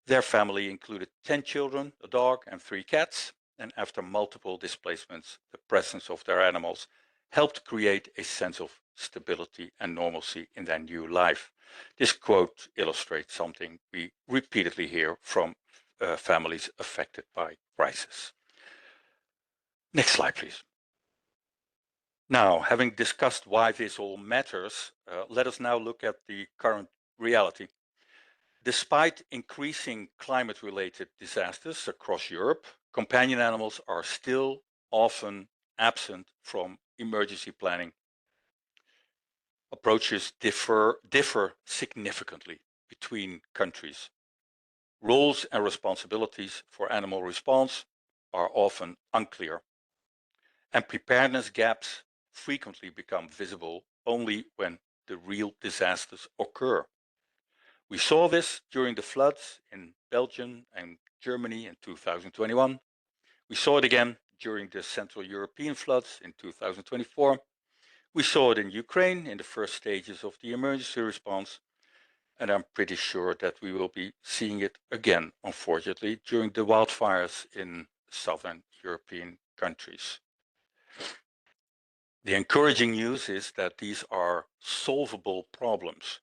Their family included 10 children, a dog, and 3 cats. And after multiple displacements, the presence of their animals helped create a sense of stability and normalcy in their new life. This quote illustrates something we repeatedly hear from families affected by crisis. Next slide, please. Now, having discussed why this all matters, let us now look at the current reality. Despite increasing climate-related disasters across Europe, companion animals are still often absent from emergency planning. Approaches differ significantly between countries. Roles and responsibilities for animal response are often unclear, and preparedness gaps frequently become visible only when the real disasters occur. We saw this during the floods in Belgium and Germany in 2021. We saw it again during the Central European floods in 2024. We saw it in Ukraine in the first stages of the emergency response. And I'm pretty sure that we will be seeing it again, unfortunately, during the wildfires in southern European countries. The encouraging news is that these are solvable problems,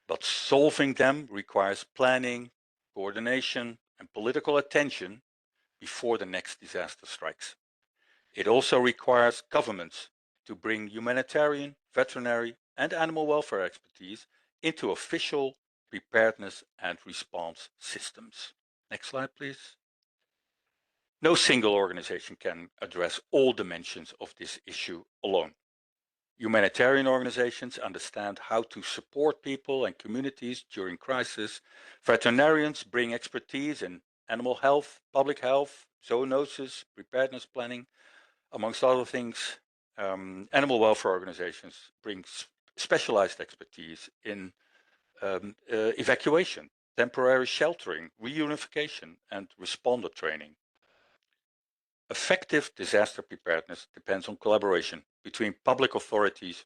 but solving them requires planning, coordination, and political attention before the next disaster strikes. It also requires governments to bring humanitarian, veterinary, and animal welfare expertise into official preparedness and response systems. Next slide, please. No single organization can address all dimensions of this issue alone. Humanitarian organizations understand how to support people and communities during crisis. Veterinarians bring expertise in animal health, public health, zoonosis, preparedness planning, amongst other things. Animal welfare organizations bring specialized expertise in evacuation, temporary sheltering, reunification, and responder training. Effective disaster preparedness depends on collaboration between public authorities,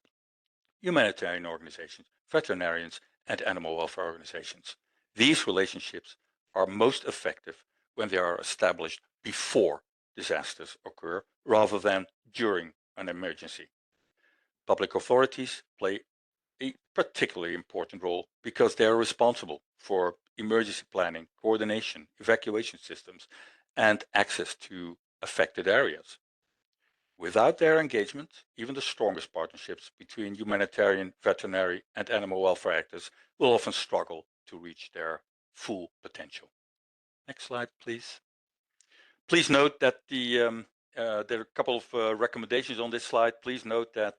humanitarian organizations, veterinarians, and animal welfare organizations. These relationships are most effective when they are established before disasters occur rather than during an emergency. Public authorities play a particularly important role because they are responsible for emergency planning, coordination, evacuation systems, and access to affected areas. Without their engagement, even the strongest partnerships between humanitarian, veterinary, and animal welfare actors will often struggle to reach their full potential. Next slide, please. Please note that there are a couple of recommendations on this slide. Please note that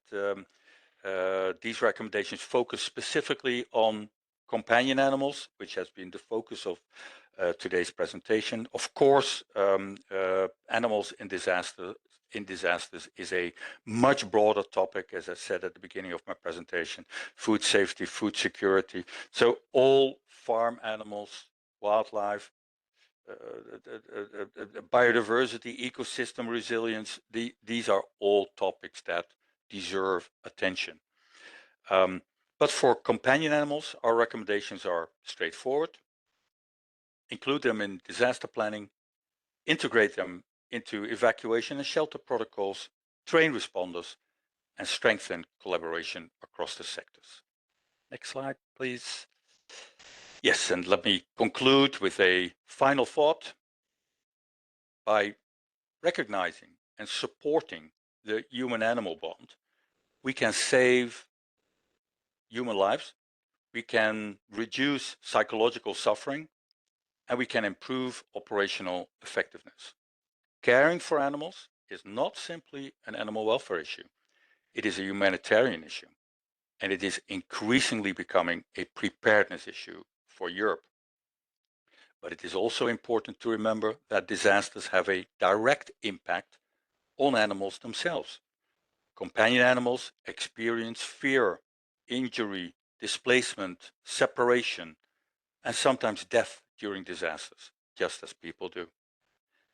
these recommendations focus specifically on companion animals, which has been the focus of today's presentation. Of course, animals in disasters is a much broader topic, as I said at the beginning of my presentation: food safety, food security. So all farm animals, wildlife, biodiversity, ecosystem resilience, these are all topics that deserve attention. But for companion animals, our recommendations are straightforward. Include them in disaster planning, integrate them into evacuation and shelter protocols, train responders, and strengthen collaboration across the sectors. Next slide, please. Yes, and let me conclude with a final thought. By recognizing and supporting the human-animal bond, we can save human lives, we can reduce psychological suffering, and we can improve operational effectiveness. Caring for animals is not simply an animal welfare issue. It is a humanitarian issue, and it is increasingly becoming a preparedness issue for Europe. But it is also important to remember that disasters have a direct impact on animals themselves. Companion animals experience fear, injury, displacement, separation, and sometimes death during disasters, just as people do.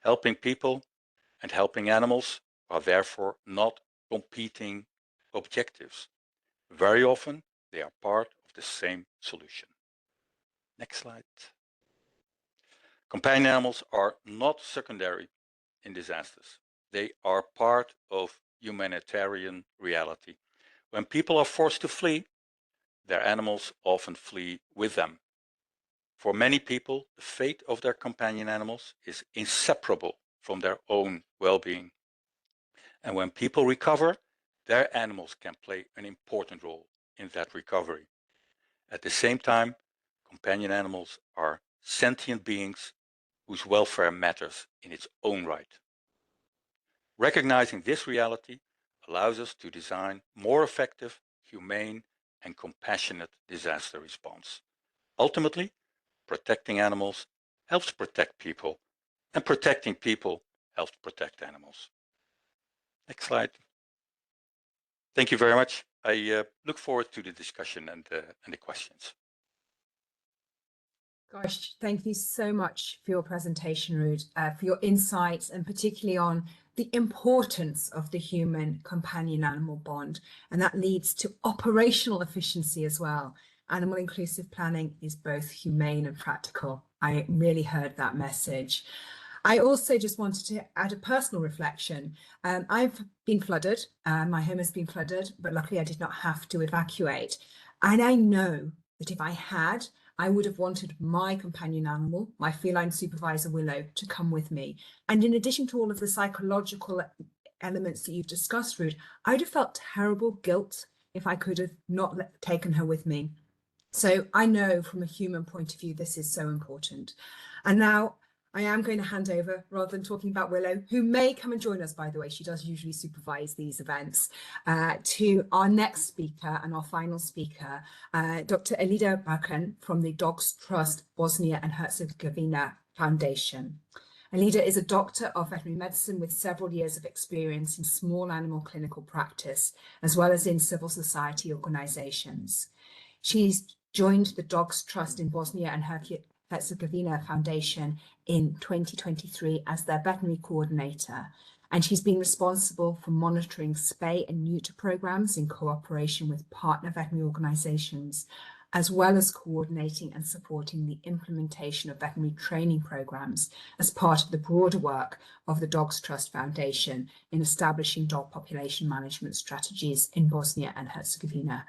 Helping people and helping animals are therefore not competing objectives. Very often, they are part of the same solution. Next slide. Companion animals are not secondary in disasters. They are part of humanitarian reality. When people are forced to flee, their animals often flee with them. For many people, the fate of their companion animals is inseparable from their own well-being. And when people recover, their animals can play an important role in that recovery. At the same time, companion animals are sentient beings whose welfare matters in its own right. Recognizing this reality allows us to design more effective, humane, and compassionate disaster response. Ultimately, protecting animals helps protect people, and protecting people helps protect animals. Next slide. Thank you very much. I look forward to the discussion and the questions. Gosh, thank you so much for your presentation, Ruud, for your insights, and particularly on the importance of the human companion animal bond. And that leads to operational efficiency as well. Animal inclusive planning is both humane and practical. I really heard that message. I also just wanted to add a personal reflection. I've been flooded, my home has been flooded, but luckily I did not have to evacuate. And I know that if I had, I would have wanted my companion animal, my feline supervisor Willow, to come with me. And in addition to all of the psychological elements that you've discussed, Ruud, I would have felt terrible guilt if I could have not taken her with me. So I know from a human point of view, this is so important. And now I am going to hand over, rather than talking about Willow, who may come and join us, by the way, she does usually supervise these events, to our next speaker and our final speaker, Dr. Alida Brkan from the Dogs Trust Bosnia and Herzegovina Foundation. Alida is a doctor of veterinary medicine with several years of experience in small animal clinical practice, as well as in civil society organizations. She's joined the Dogs Trust in Bosnia and Herzegovina Foundation in 2023 as their veterinary coordinator, and she's been responsible for monitoring spay and neuter programs in cooperation with partner veterinary organizations, as well as coordinating and supporting the implementation of veterinary training programs as part of the broader work of the Dogs Trust Foundation in establishing dog population management strategies in Bosnia and Herzegovina.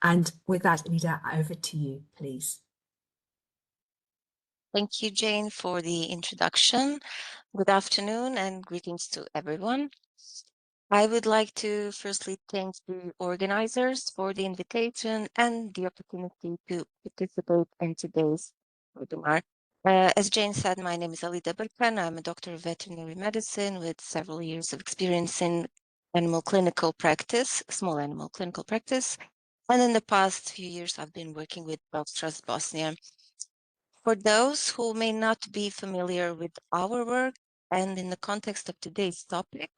And with that, Alida, over to you, please. Thank you, Jane, for the introduction. Good afternoon and greetings to everyone. I would like to firstly thank the organizers for the invitation and the opportunity to participate in today's webinar. As Jane said, my name is Alida Brkan. I'm a doctor of veterinary medicine with several years of experience in animal clinical practice, small animal clinical practice. And in the past few years, I've been working with Dogs Trust Bosnia. For those who may not be familiar with our work and in the context of today's topic,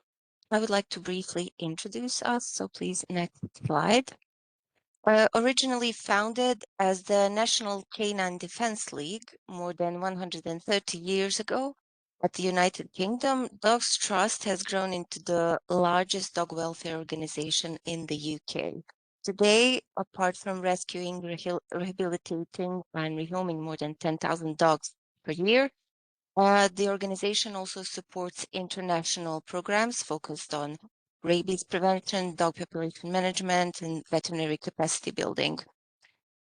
I would like to briefly introduce us. So please, next slide. Originally founded as the National Canine Defense League more than 130 years ago at the United Kingdom, Dogs Trust has grown into the largest dog welfare organization in the UK. Today, apart from rescuing, rehabilitating, and rehoming more than 10,000 dogs per year, the organization also supports international programs focused on rabies prevention, dog population management, and veterinary capacity building.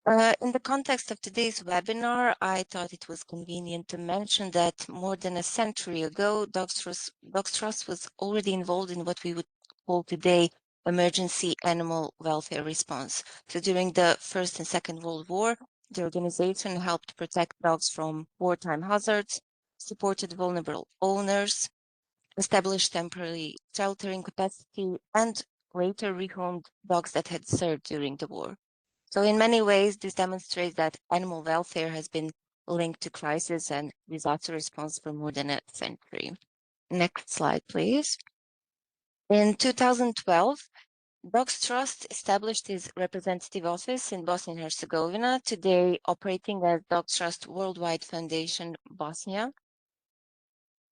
In the context of today's webinar, I thought it was convenient to mention that more than a century ago, Dogs Trust was already involved in what we would call today emergency animal welfare response. So during the First and Second World War, the organization helped protect dogs from wartime hazards, supported vulnerable owners, established temporary sheltering capacity, and later rehomed dogs that had served during the war. So in many ways, this demonstrates that animal welfare has been linked to crisis and disaster response for more than a century. Next slide, please. In 2012, Dogs Trust established its representative office in Bosnia and Herzegovina, today operating as Dogs Trust Worldwide Foundation Bosnia.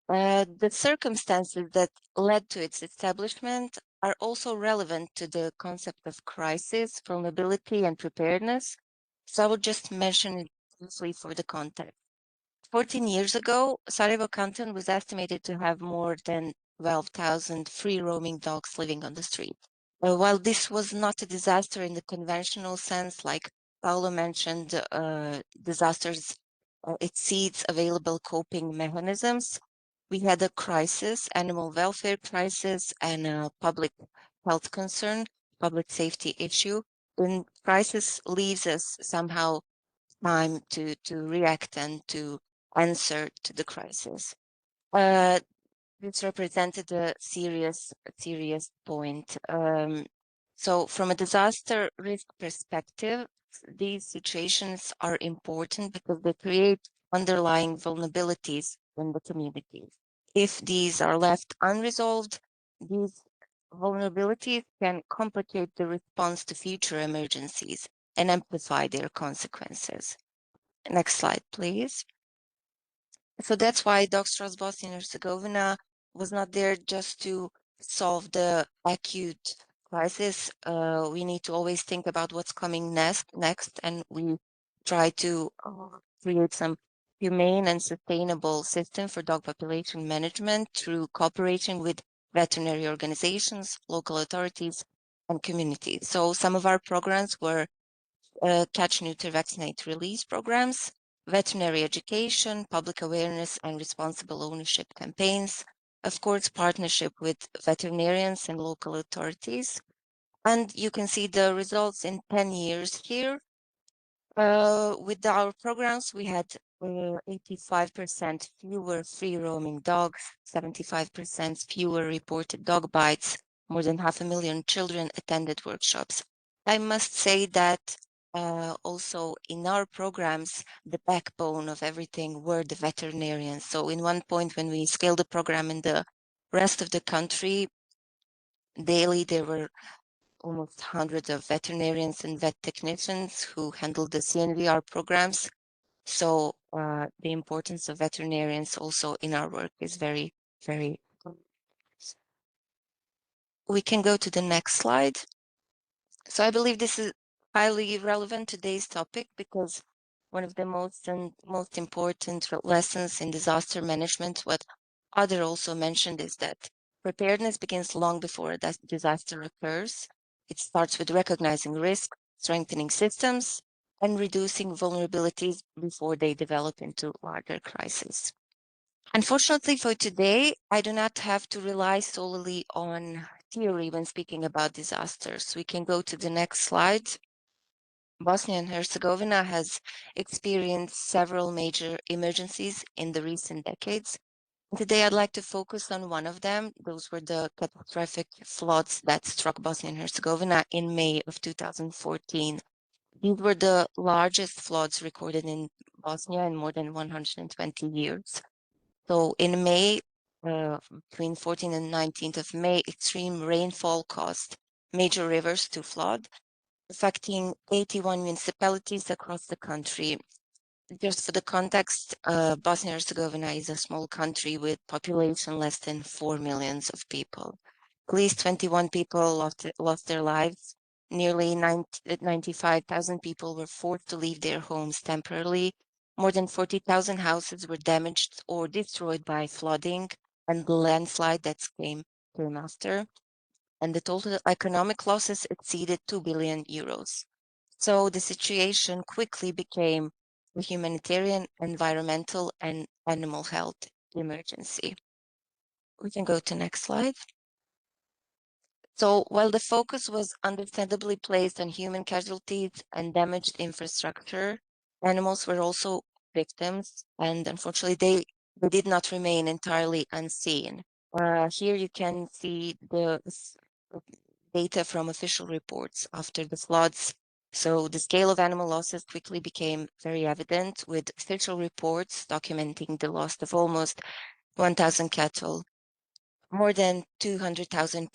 The circumstances that led to its establishment are also relevant to the concept of crisis, vulnerability, and preparedness. So I will just mention it briefly for the context. 14 years ago, Sarajevo canton was estimated to have more than 12,000 free roaming dogs living on the street. While this was not a disaster in the conventional sense, like Paolo mentioned, disasters exceeds available coping mechanisms. We had a crisis, animal welfare crisis, and a public health concern, public safety issue. And crisis leaves us somehow time to react and to answer to the crisis. This represented a serious point. So from a disaster risk perspective, these situations are important because they create underlying vulnerabilities in the communities. If these are left unresolved, these vulnerabilities can complicate the response to future emergencies and amplify their consequences. Next slide, please. So that's why Dogs Trust Bosnia and Herzegovina was not there just to solve the acute crisis. We need to always think about what's coming next, and we try to create some humane and sustainable system for dog population management through cooperation with veterinary organizations, local authorities, and communities. So some of our programs were catch, neuter, vaccinate, release programs, veterinary education, public awareness, and responsible ownership campaigns, of course, partnership with veterinarians and local authorities. And you can see the results in 10 years here. With our programs, we had 85% fewer free roaming dogs, 75% fewer reported dog bites, more than 500,000 children attended workshops. I must say that also in our programs, the backbone of everything were the veterinarians. So in one point when we scaled the program in the rest of the country, daily there were almost hundreds of veterinarians and vet technicians who handled the CNVR programs. So the importance of veterinarians also in our work is very, very good. We can go to the next slide. So I believe this is highly relevant to today's topic because one of the most important lessons in disaster management, what Other also mentioned, is that preparedness begins long before a disaster occurs. It starts with recognizing risk, strengthening systems, and reducing vulnerabilities before they develop into larger crises. Unfortunately for today, I do not have to rely solely on theory when speaking about disasters. We can go to the next slide. Bosnia and Herzegovina has experienced several major emergencies in the recent decades. Today, I'd like to focus on one of them. Those were the catastrophic floods that struck Bosnia and Herzegovina in May of 2014. These were the largest floods recorded in Bosnia in more than 120 years. So in May, between 14th and 19th of May, extreme rainfall caused major rivers to flood, affecting 81 municipalities across the country. Just for the context, Bosnia and Herzegovina is a small country with population less than 4 million of people. At least 21 people lost their lives. Nearly 95,000 people were forced to leave their homes temporarily. More than 40,000 houses were damaged or destroyed by flooding and the landslide that came after. And the total economic losses exceeded 2 billion euros. So the situation quickly became a humanitarian, environmental, and animal health emergency. We can go to next slide. So while the focus was understandably placed on human casualties and damaged infrastructure, animals were also victims, and unfortunately they did not remain entirely unseen. Here you can see the data from official reports after the floods. So the scale of animal losses quickly became very evident, with official reports documenting the loss of almost 1,000 cattle, more than 200,000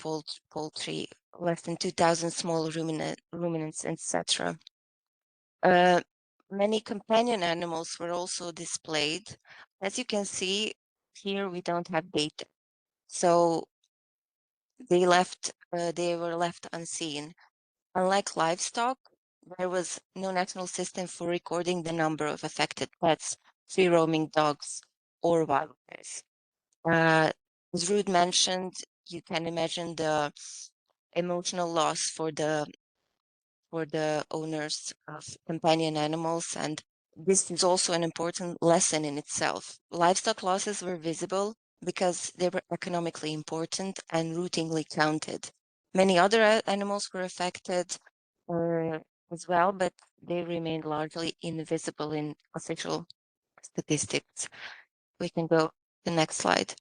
poultry, less than 2,000 small ruminants, etc. Many companion animals were also displayed. As you can see, here we don't have data. So they were left unseen. Unlike livestock, there was no national system for recording the number of affected pets, free roaming dogs, or wildlife. As Ruud mentioned, you can imagine the emotional loss for the owners of companion animals, and this is also an important lesson in itself. Livestock losses were visible because they were economically important and routinely counted. Many other animals were affected as well, but they remained largely invisible in official statistics. We can go to the next slide.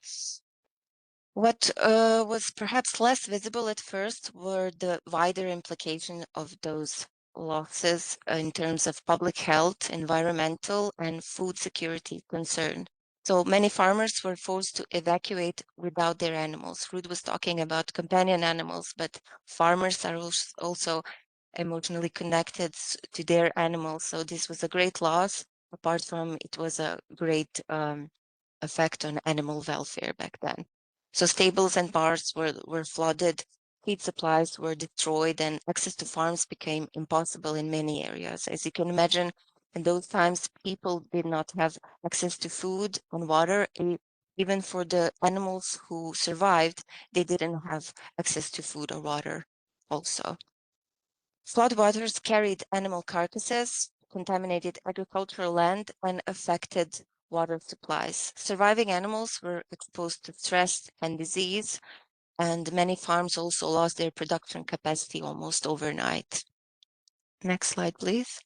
What was perhaps less visible at first were the wider implication of those losses in terms of public health, environmental, and food security concern. So many farmers were forced to evacuate without their animals. Ruud was talking about companion animals, but farmers are also emotionally connected to their animals. So this was a great loss, apart from it was a great effect on animal welfare back then. So stables and bars were flooded, feed supplies were destroyed, and access to farms became impossible in many areas. As you can imagine, In those times, people did not have access to food and water. Even for the animals who survived, they didn't have access to food or water also. Floodwaters carried animal carcasses, contaminated agricultural land, and affected water supplies. Surviving animals were exposed to stress and disease, and many farms also lost their production capacity almost overnight. Next slide, please.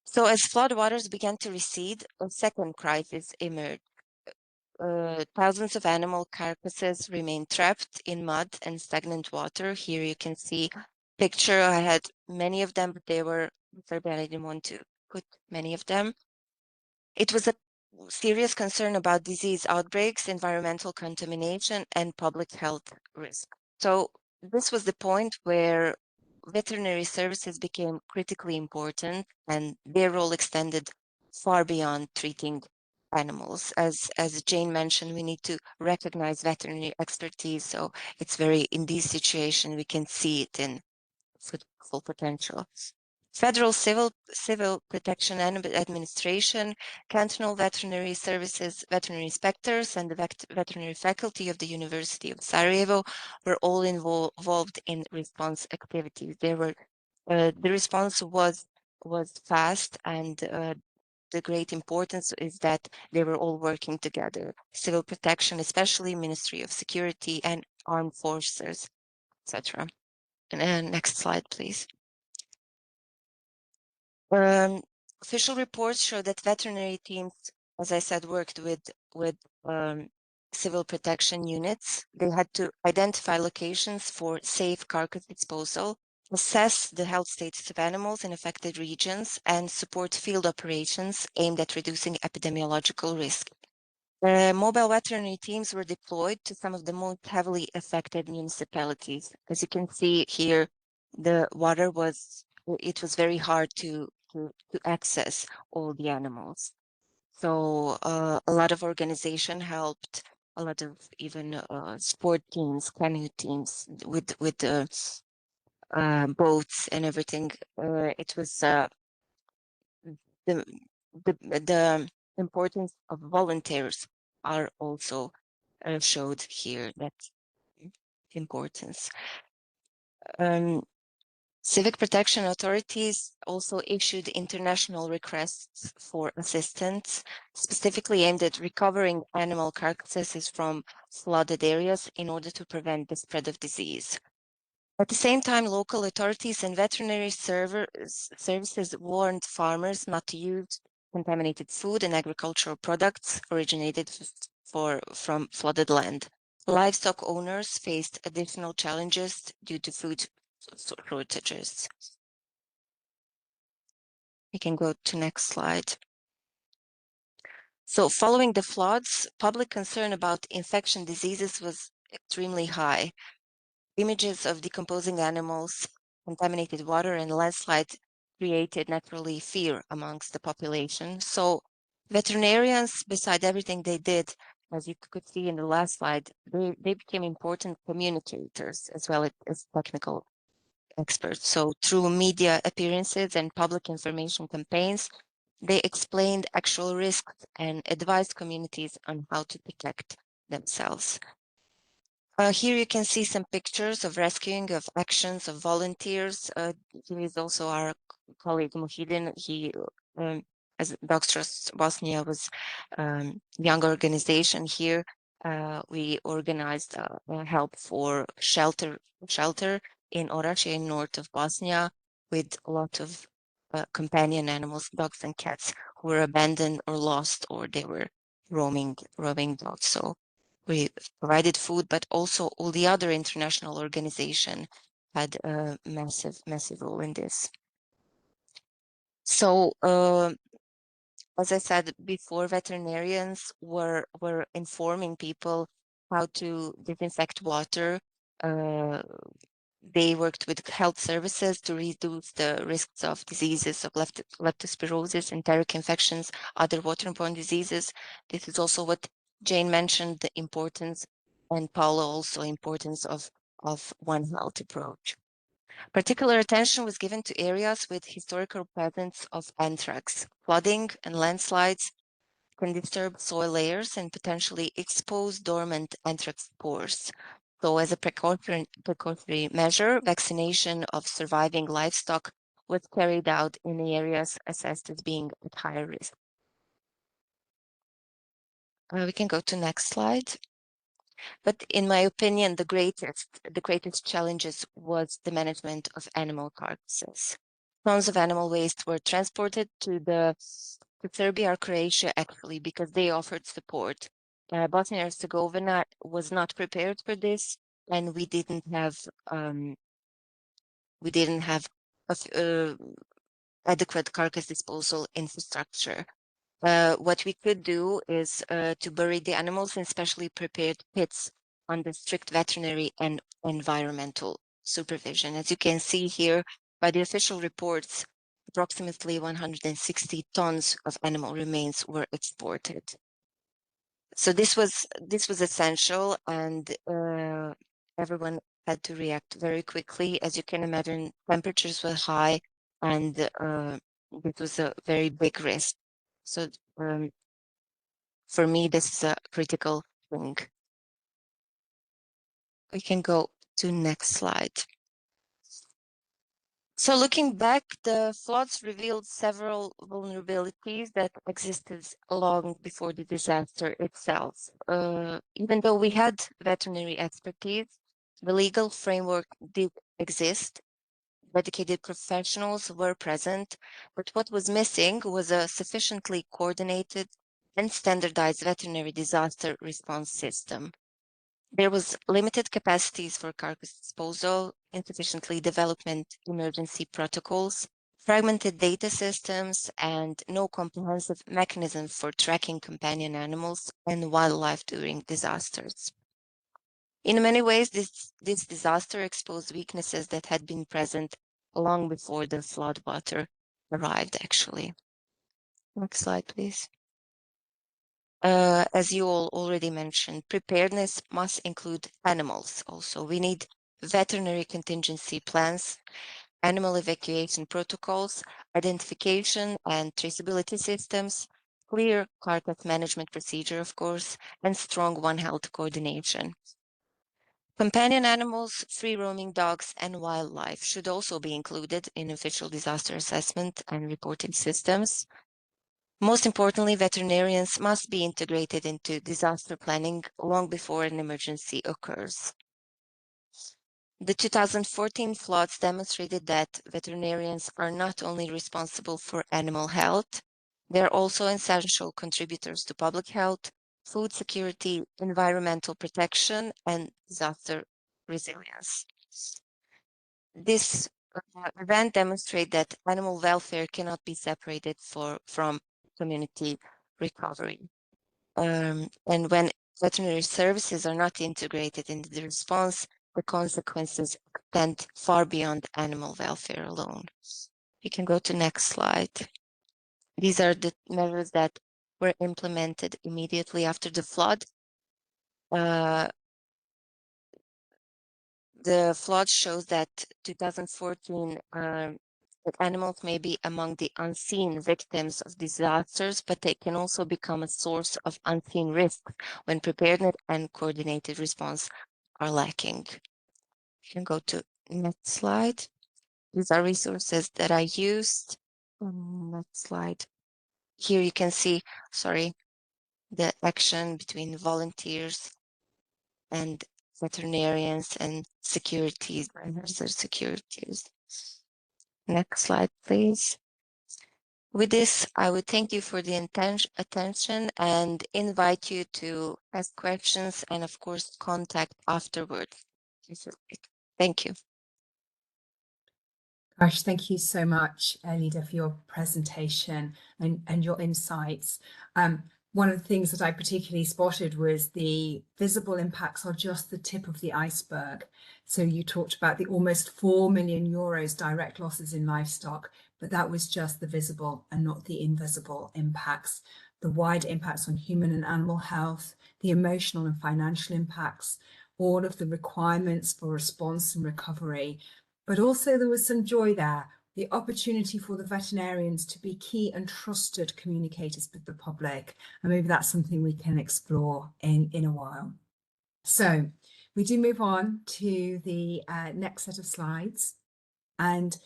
So as floodwaters began to recede, a second crisis emerged. Thousands of animal carcasses remained trapped in mud and stagnant water. Here you can see a picture. I had many of them, but they were, I didn't want to put many of them. It was a serious concern about disease outbreaks, environmental contamination, and public health risk. So this was the point where veterinary services became critically important, and their role extended far beyond treating animals. As Jane mentioned, we need to recognize veterinary expertise. So it's very, in this situation, we can see it in full potential. Federal Civil Protection Administration, cantonal veterinary services, veterinary inspectors, and the veterinary faculty of the University of Sarajevo were all involved in response activities. The response was fast, and the great importance is that they were all working together. Civil protection, especially Ministry of Security and Armed Forces, etc. And next slide, please. Official reports show that veterinary teams, as I said, worked with civil protection units. They had to identify locations for safe carcass disposal, assess the health status of animals in affected regions, and support field operations aimed at reducing epidemiological risk. Mobile veterinary teams were deployed to some of the most heavily affected municipalities. As you can see here, it was very hard to access all the animals. So a lot of organization helped, a lot of even sport teams, canoe teams with boats and everything. It was the importance of volunteers are also showed here, that importance. Civic protection authorities also issued international requests for assistance, specifically aimed at recovering animal carcasses from flooded areas in order to prevent the spread of disease. At the same time, local authorities and veterinary services warned farmers not to use contaminated food and agricultural products originated from flooded land. Livestock owners faced additional challenges due to food shortages. We can go to next slide. So following the floods, public concern about infection diseases was extremely high. Images of decomposing animals, contaminated water, and landslides created naturally fear amongst the population. So veterinarians, beside everything they did, as you could see in the last slide, they became important communicators as well as technical experts. So through media appearances and public information campaigns, they explained actual risks and advised communities on how to protect themselves. Here you can see some pictures of rescuing, of actions of volunteers. Here is also our colleague Muhyiddin. He, as Trust Bosnia was young organization here, we organized help for shelter in Orache, north of Bosnia, with a lot of companion animals, dogs and cats, who were abandoned or lost, or they were roaming dogs. So we provided food, but also all the other international organizations had a massive role in this. So as I said before, veterinarians were informing people how to disinfect water. They worked with health services to reduce the risks of diseases of leptospirosis, enteric infections, other waterborne diseases. This is also what Jane mentioned, the importance, and Paolo also, importance of One Health approach. Particular attention was given to areas with historical presence of anthrax. Flooding and landslides can disturb soil layers and potentially expose dormant anthrax spores. So as a precautionary measure, vaccination of surviving livestock was carried out in the areas assessed as being at higher risk. We can go to next slide. But in my opinion, the greatest challenges was the management of animal carcasses. Tons of animal waste were transported to Serbia or Croatia actually because they offered support. Bosnia and Herzegovina was not prepared for this, and we didn't have adequate carcass disposal infrastructure. What we could do is to bury the animals in specially prepared pits under strict veterinary and environmental supervision. As you can see here, by the official reports, approximately 160 tons of animal remains were exported. So this was essential, and everyone had to react very quickly. As you can imagine, temperatures were high, and it was a very big risk. So for me, this is a critical thing. We can go to next slide. So looking back, the floods revealed several vulnerabilities that existed long before the disaster itself. Even though we had veterinary expertise, the legal framework did exist. Dedicated professionals were present, but what was missing was a sufficiently coordinated and standardized veterinary disaster response system. There was limited capacities for carcass disposal, insufficiently developed emergency protocols, fragmented data systems, and no comprehensive mechanism for tracking companion animals and wildlife during disasters. In many ways, this disaster exposed weaknesses that had been present long before the floodwater arrived, actually. Next slide, please. As you all already mentioned, preparedness must include animals also. We need veterinary contingency plans, animal evacuation protocols, identification and traceability systems, clear carcass management procedure, of course, and strong One Health coordination. Companion animals, free-roaming dogs, and wildlife should also be included in official disaster assessment and reporting systems. Most importantly, veterinarians must be integrated into disaster planning long before an emergency occurs. The 2014 floods demonstrated that veterinarians are not only responsible for animal health, they are also essential contributors to public health, food security, environmental protection, and disaster resilience. This event demonstrates that animal welfare cannot be separated from community recovery. And when veterinary services are not integrated into the response, the consequences extend far beyond animal welfare alone. We can go to next slide. These are the measures that were implemented immediately after the flood. The flood shows that 2014 that animals may be among the unseen victims of disasters, but they can also become a source of unseen risks when preparedness and coordinated response are lacking. You can go to next slide. These are resources that I used. Next slide. Here you can see, the action between volunteers and veterinarians and securities, securities. Next slide, please. With this, I would thank you for the attention and invite you to ask questions and, of course, contact afterwards. Thank you. Gosh, thank you so much, Alida, for your presentation and your insights. One of the things that I particularly spotted was the visible impacts are just the tip of the iceberg. So you talked about the almost 4 million euros direct losses in livestock, but that was just the visible and not the invisible impacts. The wider impacts on human and animal health, the emotional and financial impacts, all of the requirements for response and recovery, but also there was some joy there, the opportunity for the veterinarians to be key and trusted communicators with the public. And maybe that's something we can explore in a while. So we do move on to the next set of slides. And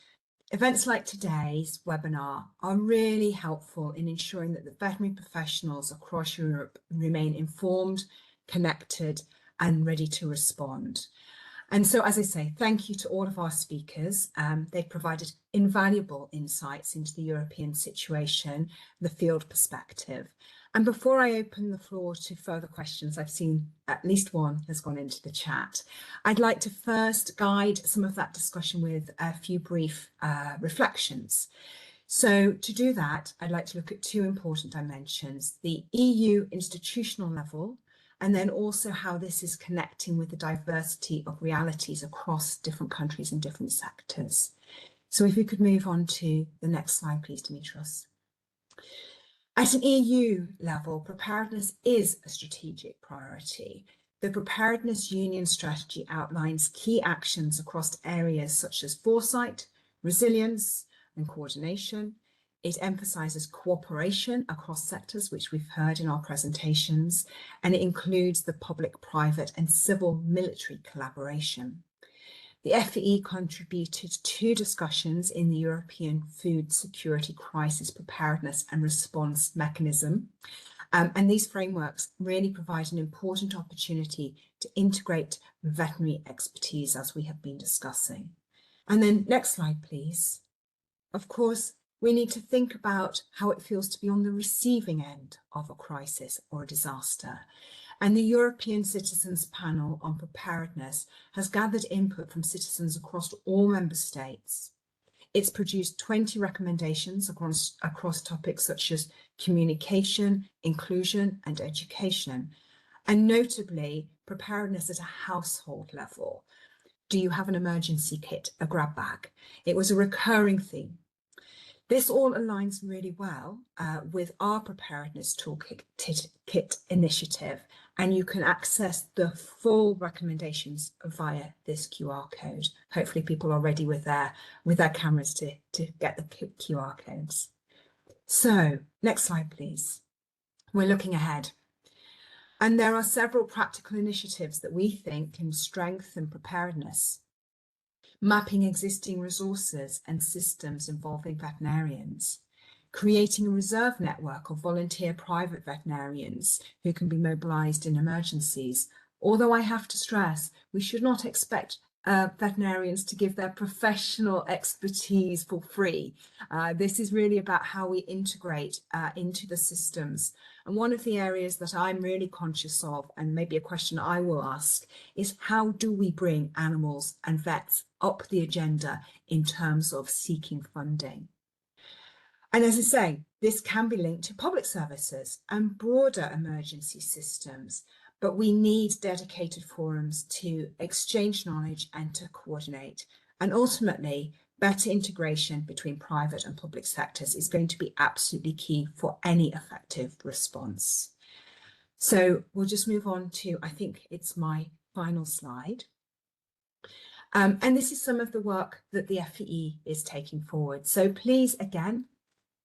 events like today's webinar are really helpful in ensuring that the veterinary professionals across Europe remain informed, connected, and ready to respond. And so, as I say, thank you to all of our speakers. They've provided invaluable insights into the European situation, the field perspective. And before I open the floor to further questions, I've seen at least one has gone into the chat. I'd like to first guide some of that discussion with a few brief reflections. So to do that, I'd like to look at two important dimensions, the EU institutional level, and then also how this is connecting with the diversity of realities across different countries and different sectors. So if we could move on to the next slide, please, Dimitros. At an EU level, preparedness is a strategic priority. The Preparedness Union strategy outlines key actions across areas such as foresight, resilience, and coordination. It emphasizes cooperation across sectors, which we've heard in our presentations, and it includes the public, private, and civil military collaboration. The FEE contributed to discussions in the European Food Security Crisis Preparedness and Response Mechanism. And these frameworks really provide an important opportunity to integrate veterinary expertise, as we have been discussing. And then next slide, please. Of course, we need to think about how it feels to be on the receiving end of a crisis or a disaster. And the European Citizens Panel on Preparedness has gathered input from citizens across all member states. It's produced 20 recommendations across topics such as communication, inclusion, and education, and notably preparedness at a household level. Do you have an emergency kit, a grab bag? It was a recurring theme. This all aligns really well with our preparedness toolkit initiative, and you can access the full recommendations via this QR code. Hopefully people are ready with their cameras to get the QR codes. So next slide, please. We're looking ahead. And there are several practical initiatives that we think can strengthen preparedness. Mapping existing resources and systems involving veterinarians, creating a reserve network of volunteer private veterinarians who can be mobilised in emergencies. Although I have to stress, we should not expect veterinarians to give their professional expertise for free. This is really about how we integrate into the systems. And one of the areas that I'm really conscious of, and maybe a question I will ask, is how do we bring animals and vets up the agenda in terms of seeking funding? And as I say, this can be linked to public services and broader emergency systems, but we need dedicated forums to exchange knowledge and to coordinate. And ultimately, better integration between private and public sectors is going to be absolutely key for any effective response. So we'll just move on to, I think it's my final slide. And this is some of the work that the FEE is taking forward. So please, again,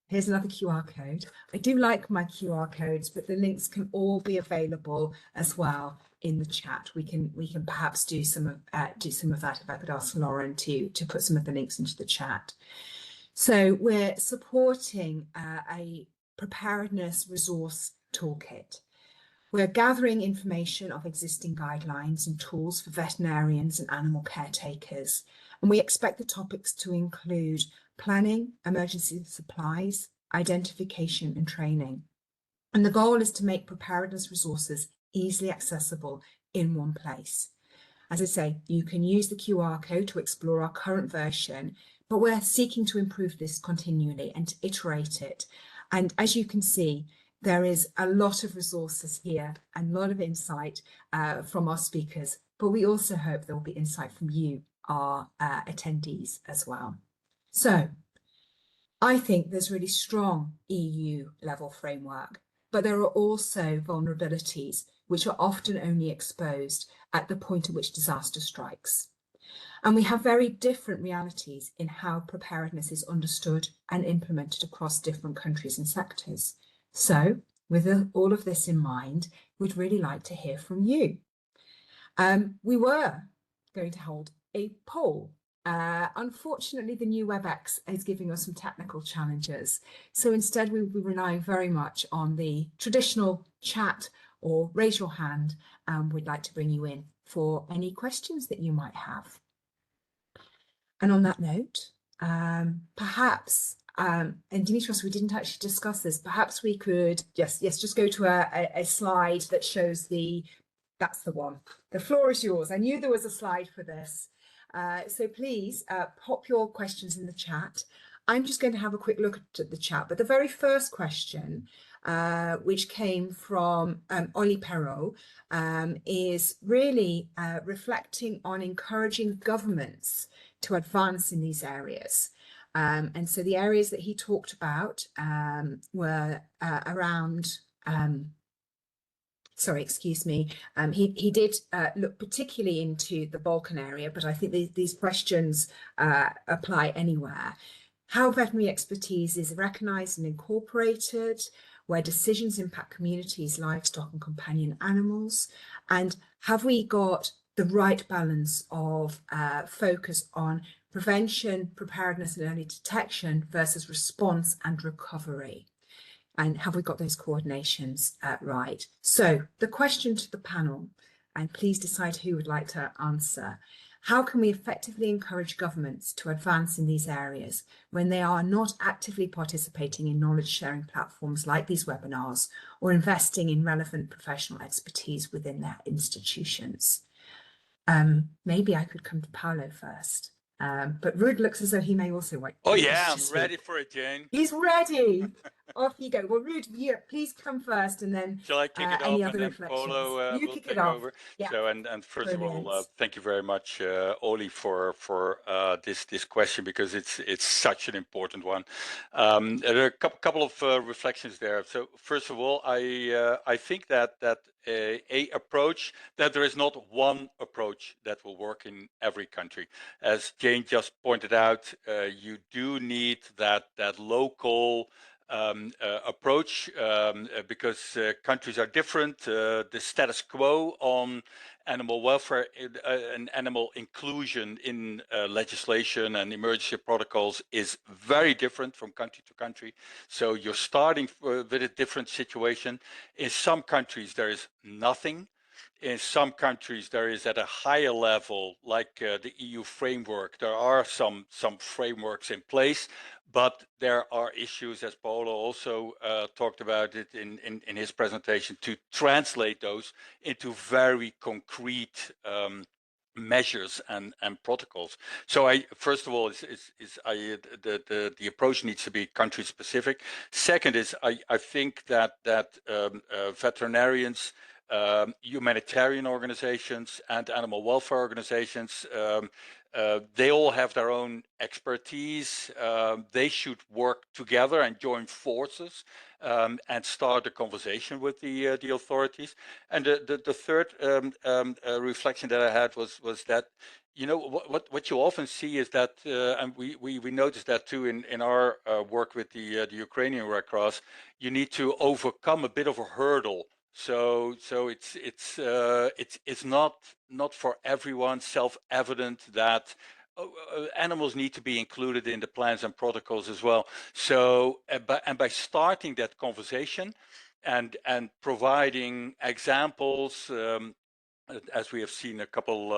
here's another QR code. I do like my QR codes, but the links can all be available as well in the chat. We can perhaps do some of that if I could ask Lauren to put some of the links into the chat. So we're supporting a preparedness resource toolkit. We're gathering information of existing guidelines and tools for veterinarians and animal caretakers, and we expect the topics to include planning, emergency supplies, identification and training. And the goal is to make preparedness resources easily accessible in one place. As I say, you can use the QR code to explore our current version, but we're seeking to improve this continually and to iterate it. And as you can see, there is a lot of resources here and a lot of insight from our speakers, but we also hope there will be insight from you, our attendees as well. So I think there's really strong EU level framework, but there are also vulnerabilities which are often only exposed at the point at which disaster strikes. And we have very different realities in how preparedness is understood and implemented across different countries and sectors. So with all of this in mind, we'd really like to hear from you. We were going to hold a poll. Unfortunately, the new WebEx is giving us some technical challenges. So instead, we will be relying very much on the traditional chat or raise your hand, and we'd like to bring you in for any questions that you might have. And on that note, perhaps, and Dimitros, we didn't actually discuss this, perhaps we could, yes, just go to a slide that shows that's the one. The floor is yours. I knew there was a slide for this. So please pop your questions in the chat. I'm just going to have a quick look at the chat, but the very first question, which came from Oli Perot, is really reflecting on encouraging governments to advance in these areas. And so the areas that he talked about were around, sorry, excuse me, he did look particularly into the Balkan area, but I think these questions apply anywhere. How veterinary expertise is recognised and incorporated, where decisions impact communities, livestock and companion animals, and have we got the right balance of focus on prevention, preparedness and early detection versus response and recovery? And have we got those coordinations right? So the question to the panel, and please decide who would like to answer. How can we effectively encourage governments to advance in these areas when they are not actively participating in knowledge sharing platforms like these webinars or investing in relevant professional expertise within their institutions? Maybe I could come to Paolo first, but Ruud looks as though he may also like. Oh yeah, I'm ready for it, Jane. He's ready. Off you go. Well, Ruud, please come first, and then shall I kick it any off, other and then reflections. Polo You will kick take it off. over. Yeah. So, and first Brilliant. of all, thank you very much, Oli, for this question, because it's such an important one. There are a couple of reflections there. So first of all, I think that a approach, that there is not one approach that will work in every country. As Jane just pointed out, you do need that local approach, because countries are different. The status quo on animal welfare and animal inclusion in legislation and emergency protocols is very different from country to country. So you're starting with a different situation. In some countries, there is nothing. In some countries, there is at a higher level, like the EU framework. There are some frameworks in place, but there are issues, as Paolo also talked about it in his presentation, to translate those into very concrete measures and protocols. So first of all, the approach needs to be country specific. Second is I think that veterinarians, humanitarian organizations and animal welfare organizations, they all have their own expertise. They should work together and join forces and start a conversation with the authorities. And the third reflection that I had was that, you know, what you often see is that, and we noticed that too in our work with the Ukrainian Red Cross, you need to overcome a bit of a hurdle. So it's not for everyone self-evident that animals need to be included in the plans and protocols as well. So by starting that conversation and providing examples, as we have seen a couple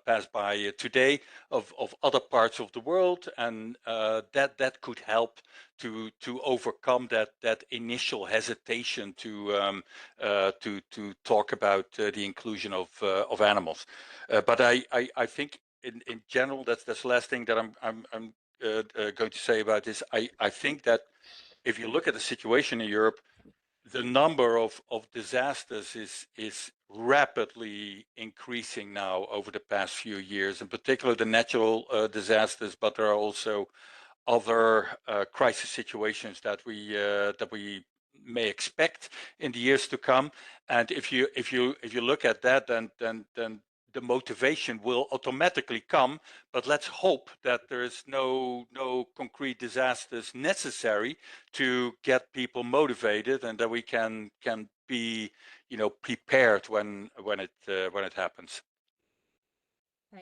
pass by today, of other parts of the world, and that could help to overcome that initial hesitation to talk about the inclusion of animals. But I think in general, that's the last thing that I'm going to say about this. I think that if you look at the situation in Europe, the number of disasters is rapidly increasing now over the past few years, in particular the natural disasters, but there are also other crisis situations that we may expect in the years to come. And if you look at that, then the motivation will automatically come, but let's hope that there's no concrete disasters necessary to get people motivated, and that we can be, you know, prepared when it happens.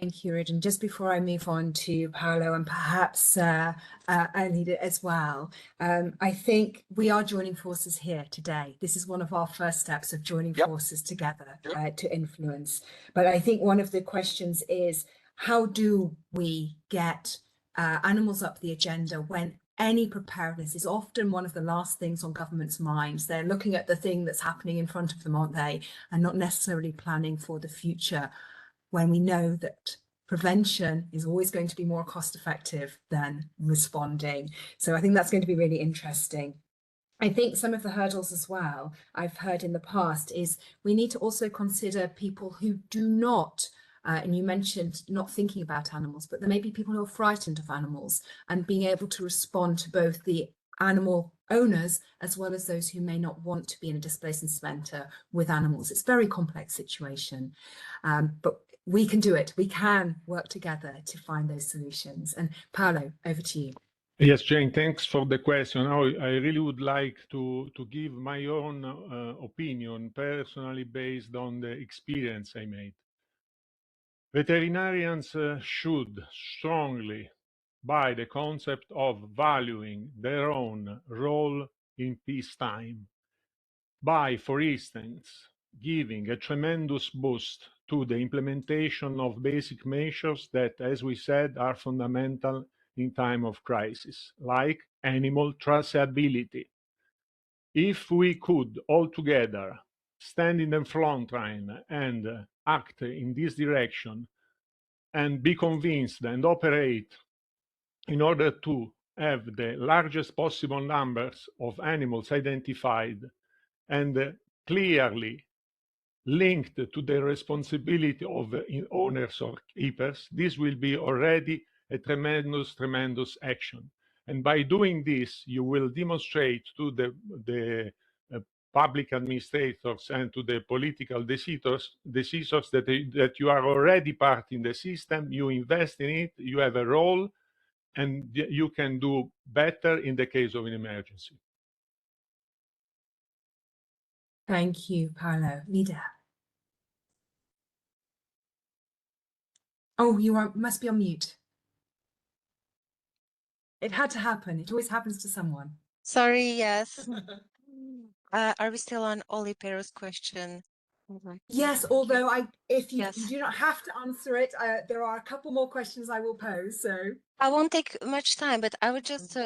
Thank you, Ruud. And just before I move on to Paolo and perhaps Alida as well, I think we are joining forces here today. This is one of our first steps of joining forces together to influence. But I think one of the questions is, how do we get animals up the agenda when any preparedness is often one of the last things on government's minds? They're looking at the thing that's happening in front of them, aren't they? And not necessarily planning for the future, when we know that prevention is always going to be more cost effective than responding. So I think that's going to be really interesting. I think some of the hurdles as well, I've heard in the past, is we need to also consider people who do not, and you mentioned not thinking about animals, but there may be people who are frightened of animals, and being able to respond to both the animal owners as well as those who may not want to be in a displacement centre with animals. It's a very complex situation, but we can do it. We can work together to find those solutions. And Paolo, over to you. Yes, Jane, thanks for the question. Now, I really would like to give my own opinion, personally based on the experience I made. Veterinarians should strongly buy the concept of valuing their own role in peacetime by, for instance, giving a tremendous boost to the implementation of basic measures that, as we said, are fundamental in time of crisis, like animal traceability. If we could all together stand in the front line and act in this direction and be convinced and operate in order to have the largest possible numbers of animals identified and clearly linked to the responsibility of owners or keepers, this will be already a tremendous action. And by doing this, you will demonstrate to the public administrators and to the political decisors that you are already part in the system, you invest in it, you have a role, and you can do better in the case of an emergency. Thank you, Paolo. Lida. Oh, you must be on mute. It had to happen. It always happens to someone. Sorry, yes. Are we still on Oli Pero's question? Yes, although if you, Yes. you do not have to answer it, there are a couple more questions I will pose. So I won't take much time, but I would just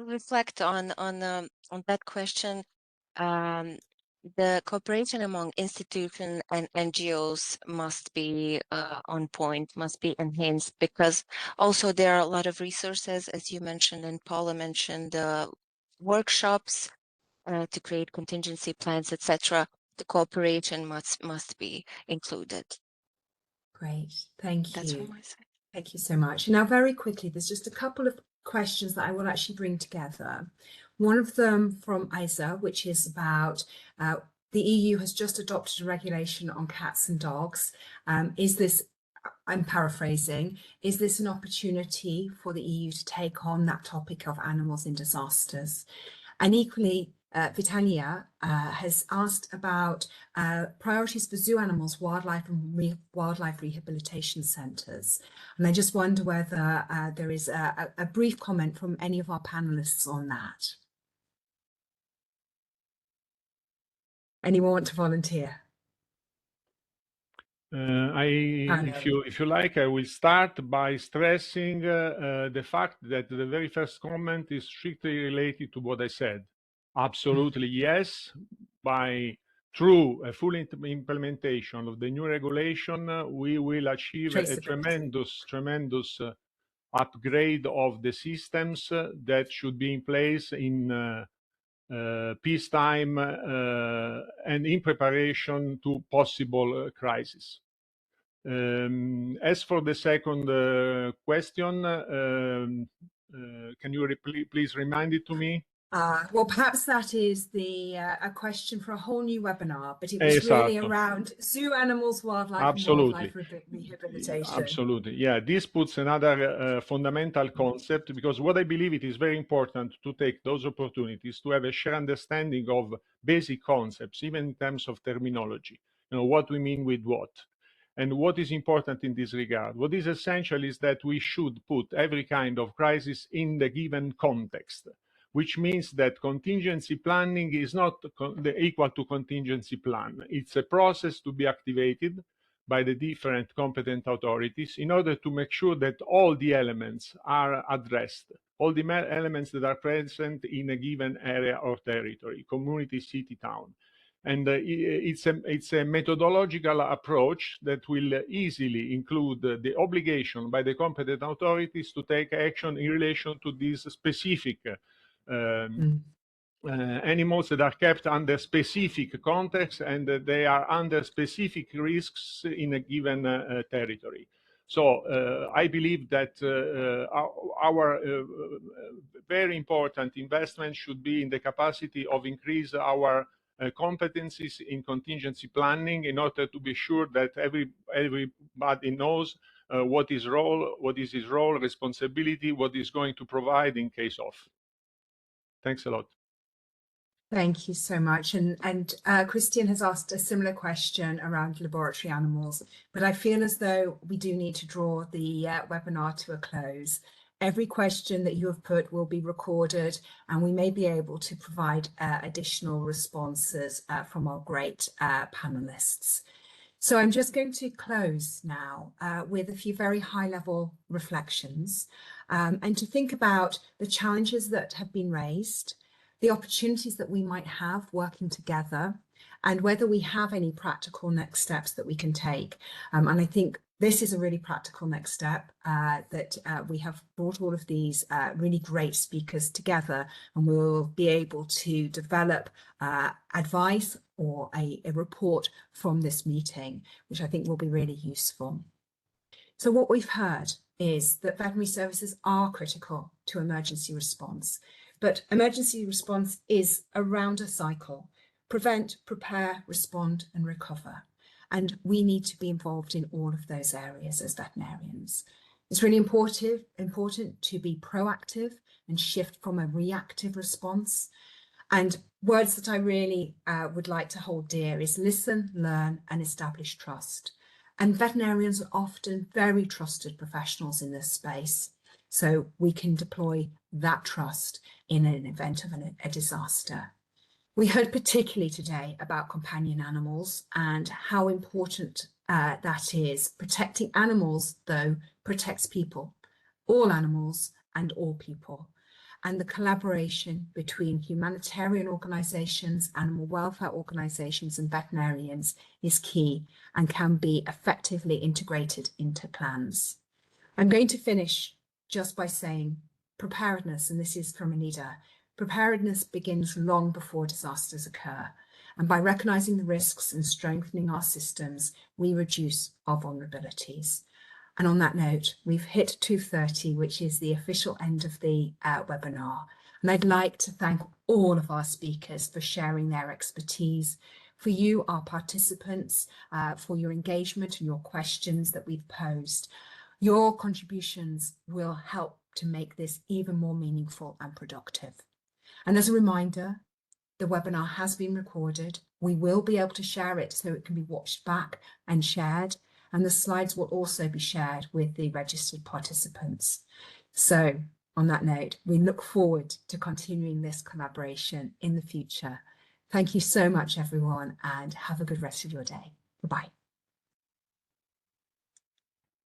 reflect on that question. The cooperation among institutions and NGOs must be on point, must be enhanced, because also there are a lot of resources, as you mentioned and Paula mentioned, workshops to create contingency plans, etc. The cooperation must be included. great, thank That's you. from my side. Thank you so much. Now, very quickly, there's just a couple of questions that I will actually bring together. One of them from Isa, which is about the EU has just adopted a regulation on cats and dogs. Is this, I'm paraphrasing, is this an opportunity for the EU to take on that topic of animals in disasters? And equally, Vitania has asked about priorities for zoo animals, wildlife and wildlife rehabilitation centres. And I just wonder whether there is a brief comment from any of our panellists on that. Anyone want to volunteer? If you like, I will start by stressing the fact that the very first comment is strictly related to what I said. Absolutely yes. Through a full implementation of the new regulation, we will achieve a tremendous upgrade of the systems that should be in place in peacetime and in preparation to possible crisis. As for the second question, can you please remind it to me? Well, perhaps that is a question for a whole new webinar, but it was really around zoo animals, wildlife, and wildlife rehabilitation. Absolutely. Yeah, this puts another fundamental concept, because what I believe it is very important to take those opportunities to have a shared understanding of basic concepts, even in terms of terminology, what we mean with what. And what is important in this regard? What is essential is that we should put every kind of crisis in the given context, which means that contingency planning is not equal to contingency plan. It's a process to be activated by the different competent authorities in order to make sure that all the elements are addressed, all the elements that are present in a given area or territory, community, city, town. And it's a methodological approach that will easily include the obligation by the competent authorities to take action in relation to these specific animals that are kept under specific context, and they are under specific risks in a given territory. So I believe that our very important investment should be in the capacity of increase our competencies in contingency planning, in order to be sure that everybody knows what is his role, responsibility, what is going to provide in case of. Thanks a lot. Thank you so much. And Christian has asked a similar question around laboratory animals, but I feel as though we do need to draw the webinar to a close. Every question that you have put will be recorded, and we may be able to provide additional responses from our great panelists. So I'm just going to close now with a few very high-level reflections and to think about the challenges that have been raised, the opportunities that we might have working together, and whether we have any practical next steps that we can take. And I think this is a really practical next step, that we have brought all of these really great speakers together, and we'll be able to develop advice or a report from this meeting, which I think will be really useful. So what we've heard is that veterinary services are critical to emergency response, but emergency response is around a cycle: prevent, prepare, respond, and recover. And we need to be involved in all of those areas as veterinarians. It's really important to be proactive and shift from a reactive response. And words that I really would like to hold dear is listen, learn, and establish trust. And veterinarians are often very trusted professionals in this space, so we can deploy that trust in an event of a disaster. We heard particularly today about companion animals and how important that is. Protecting animals, though, protects people, all animals and all people. And the collaboration between humanitarian organisations, animal welfare organisations and veterinarians is key and can be effectively integrated into plans. I'm going to finish just by saying preparedness, and this is from Alida. Preparedness begins long before disasters occur, and by recognising the risks and strengthening our systems, we reduce our vulnerabilities. And on that note, we've hit 2:30, which is the official end of the webinar. And I'd like to thank all of our speakers for sharing their expertise, for you, our participants, for your engagement and your questions that we've posed. Your contributions will help to make this even more meaningful and productive. And as a reminder, the webinar has been recorded. We will be able to share it so it can be watched back and shared. And the slides will also be shared with the registered participants. So on that note, we look forward to continuing this collaboration in the future. Thank you so much, everyone, and have a good rest of your day. Bye-bye.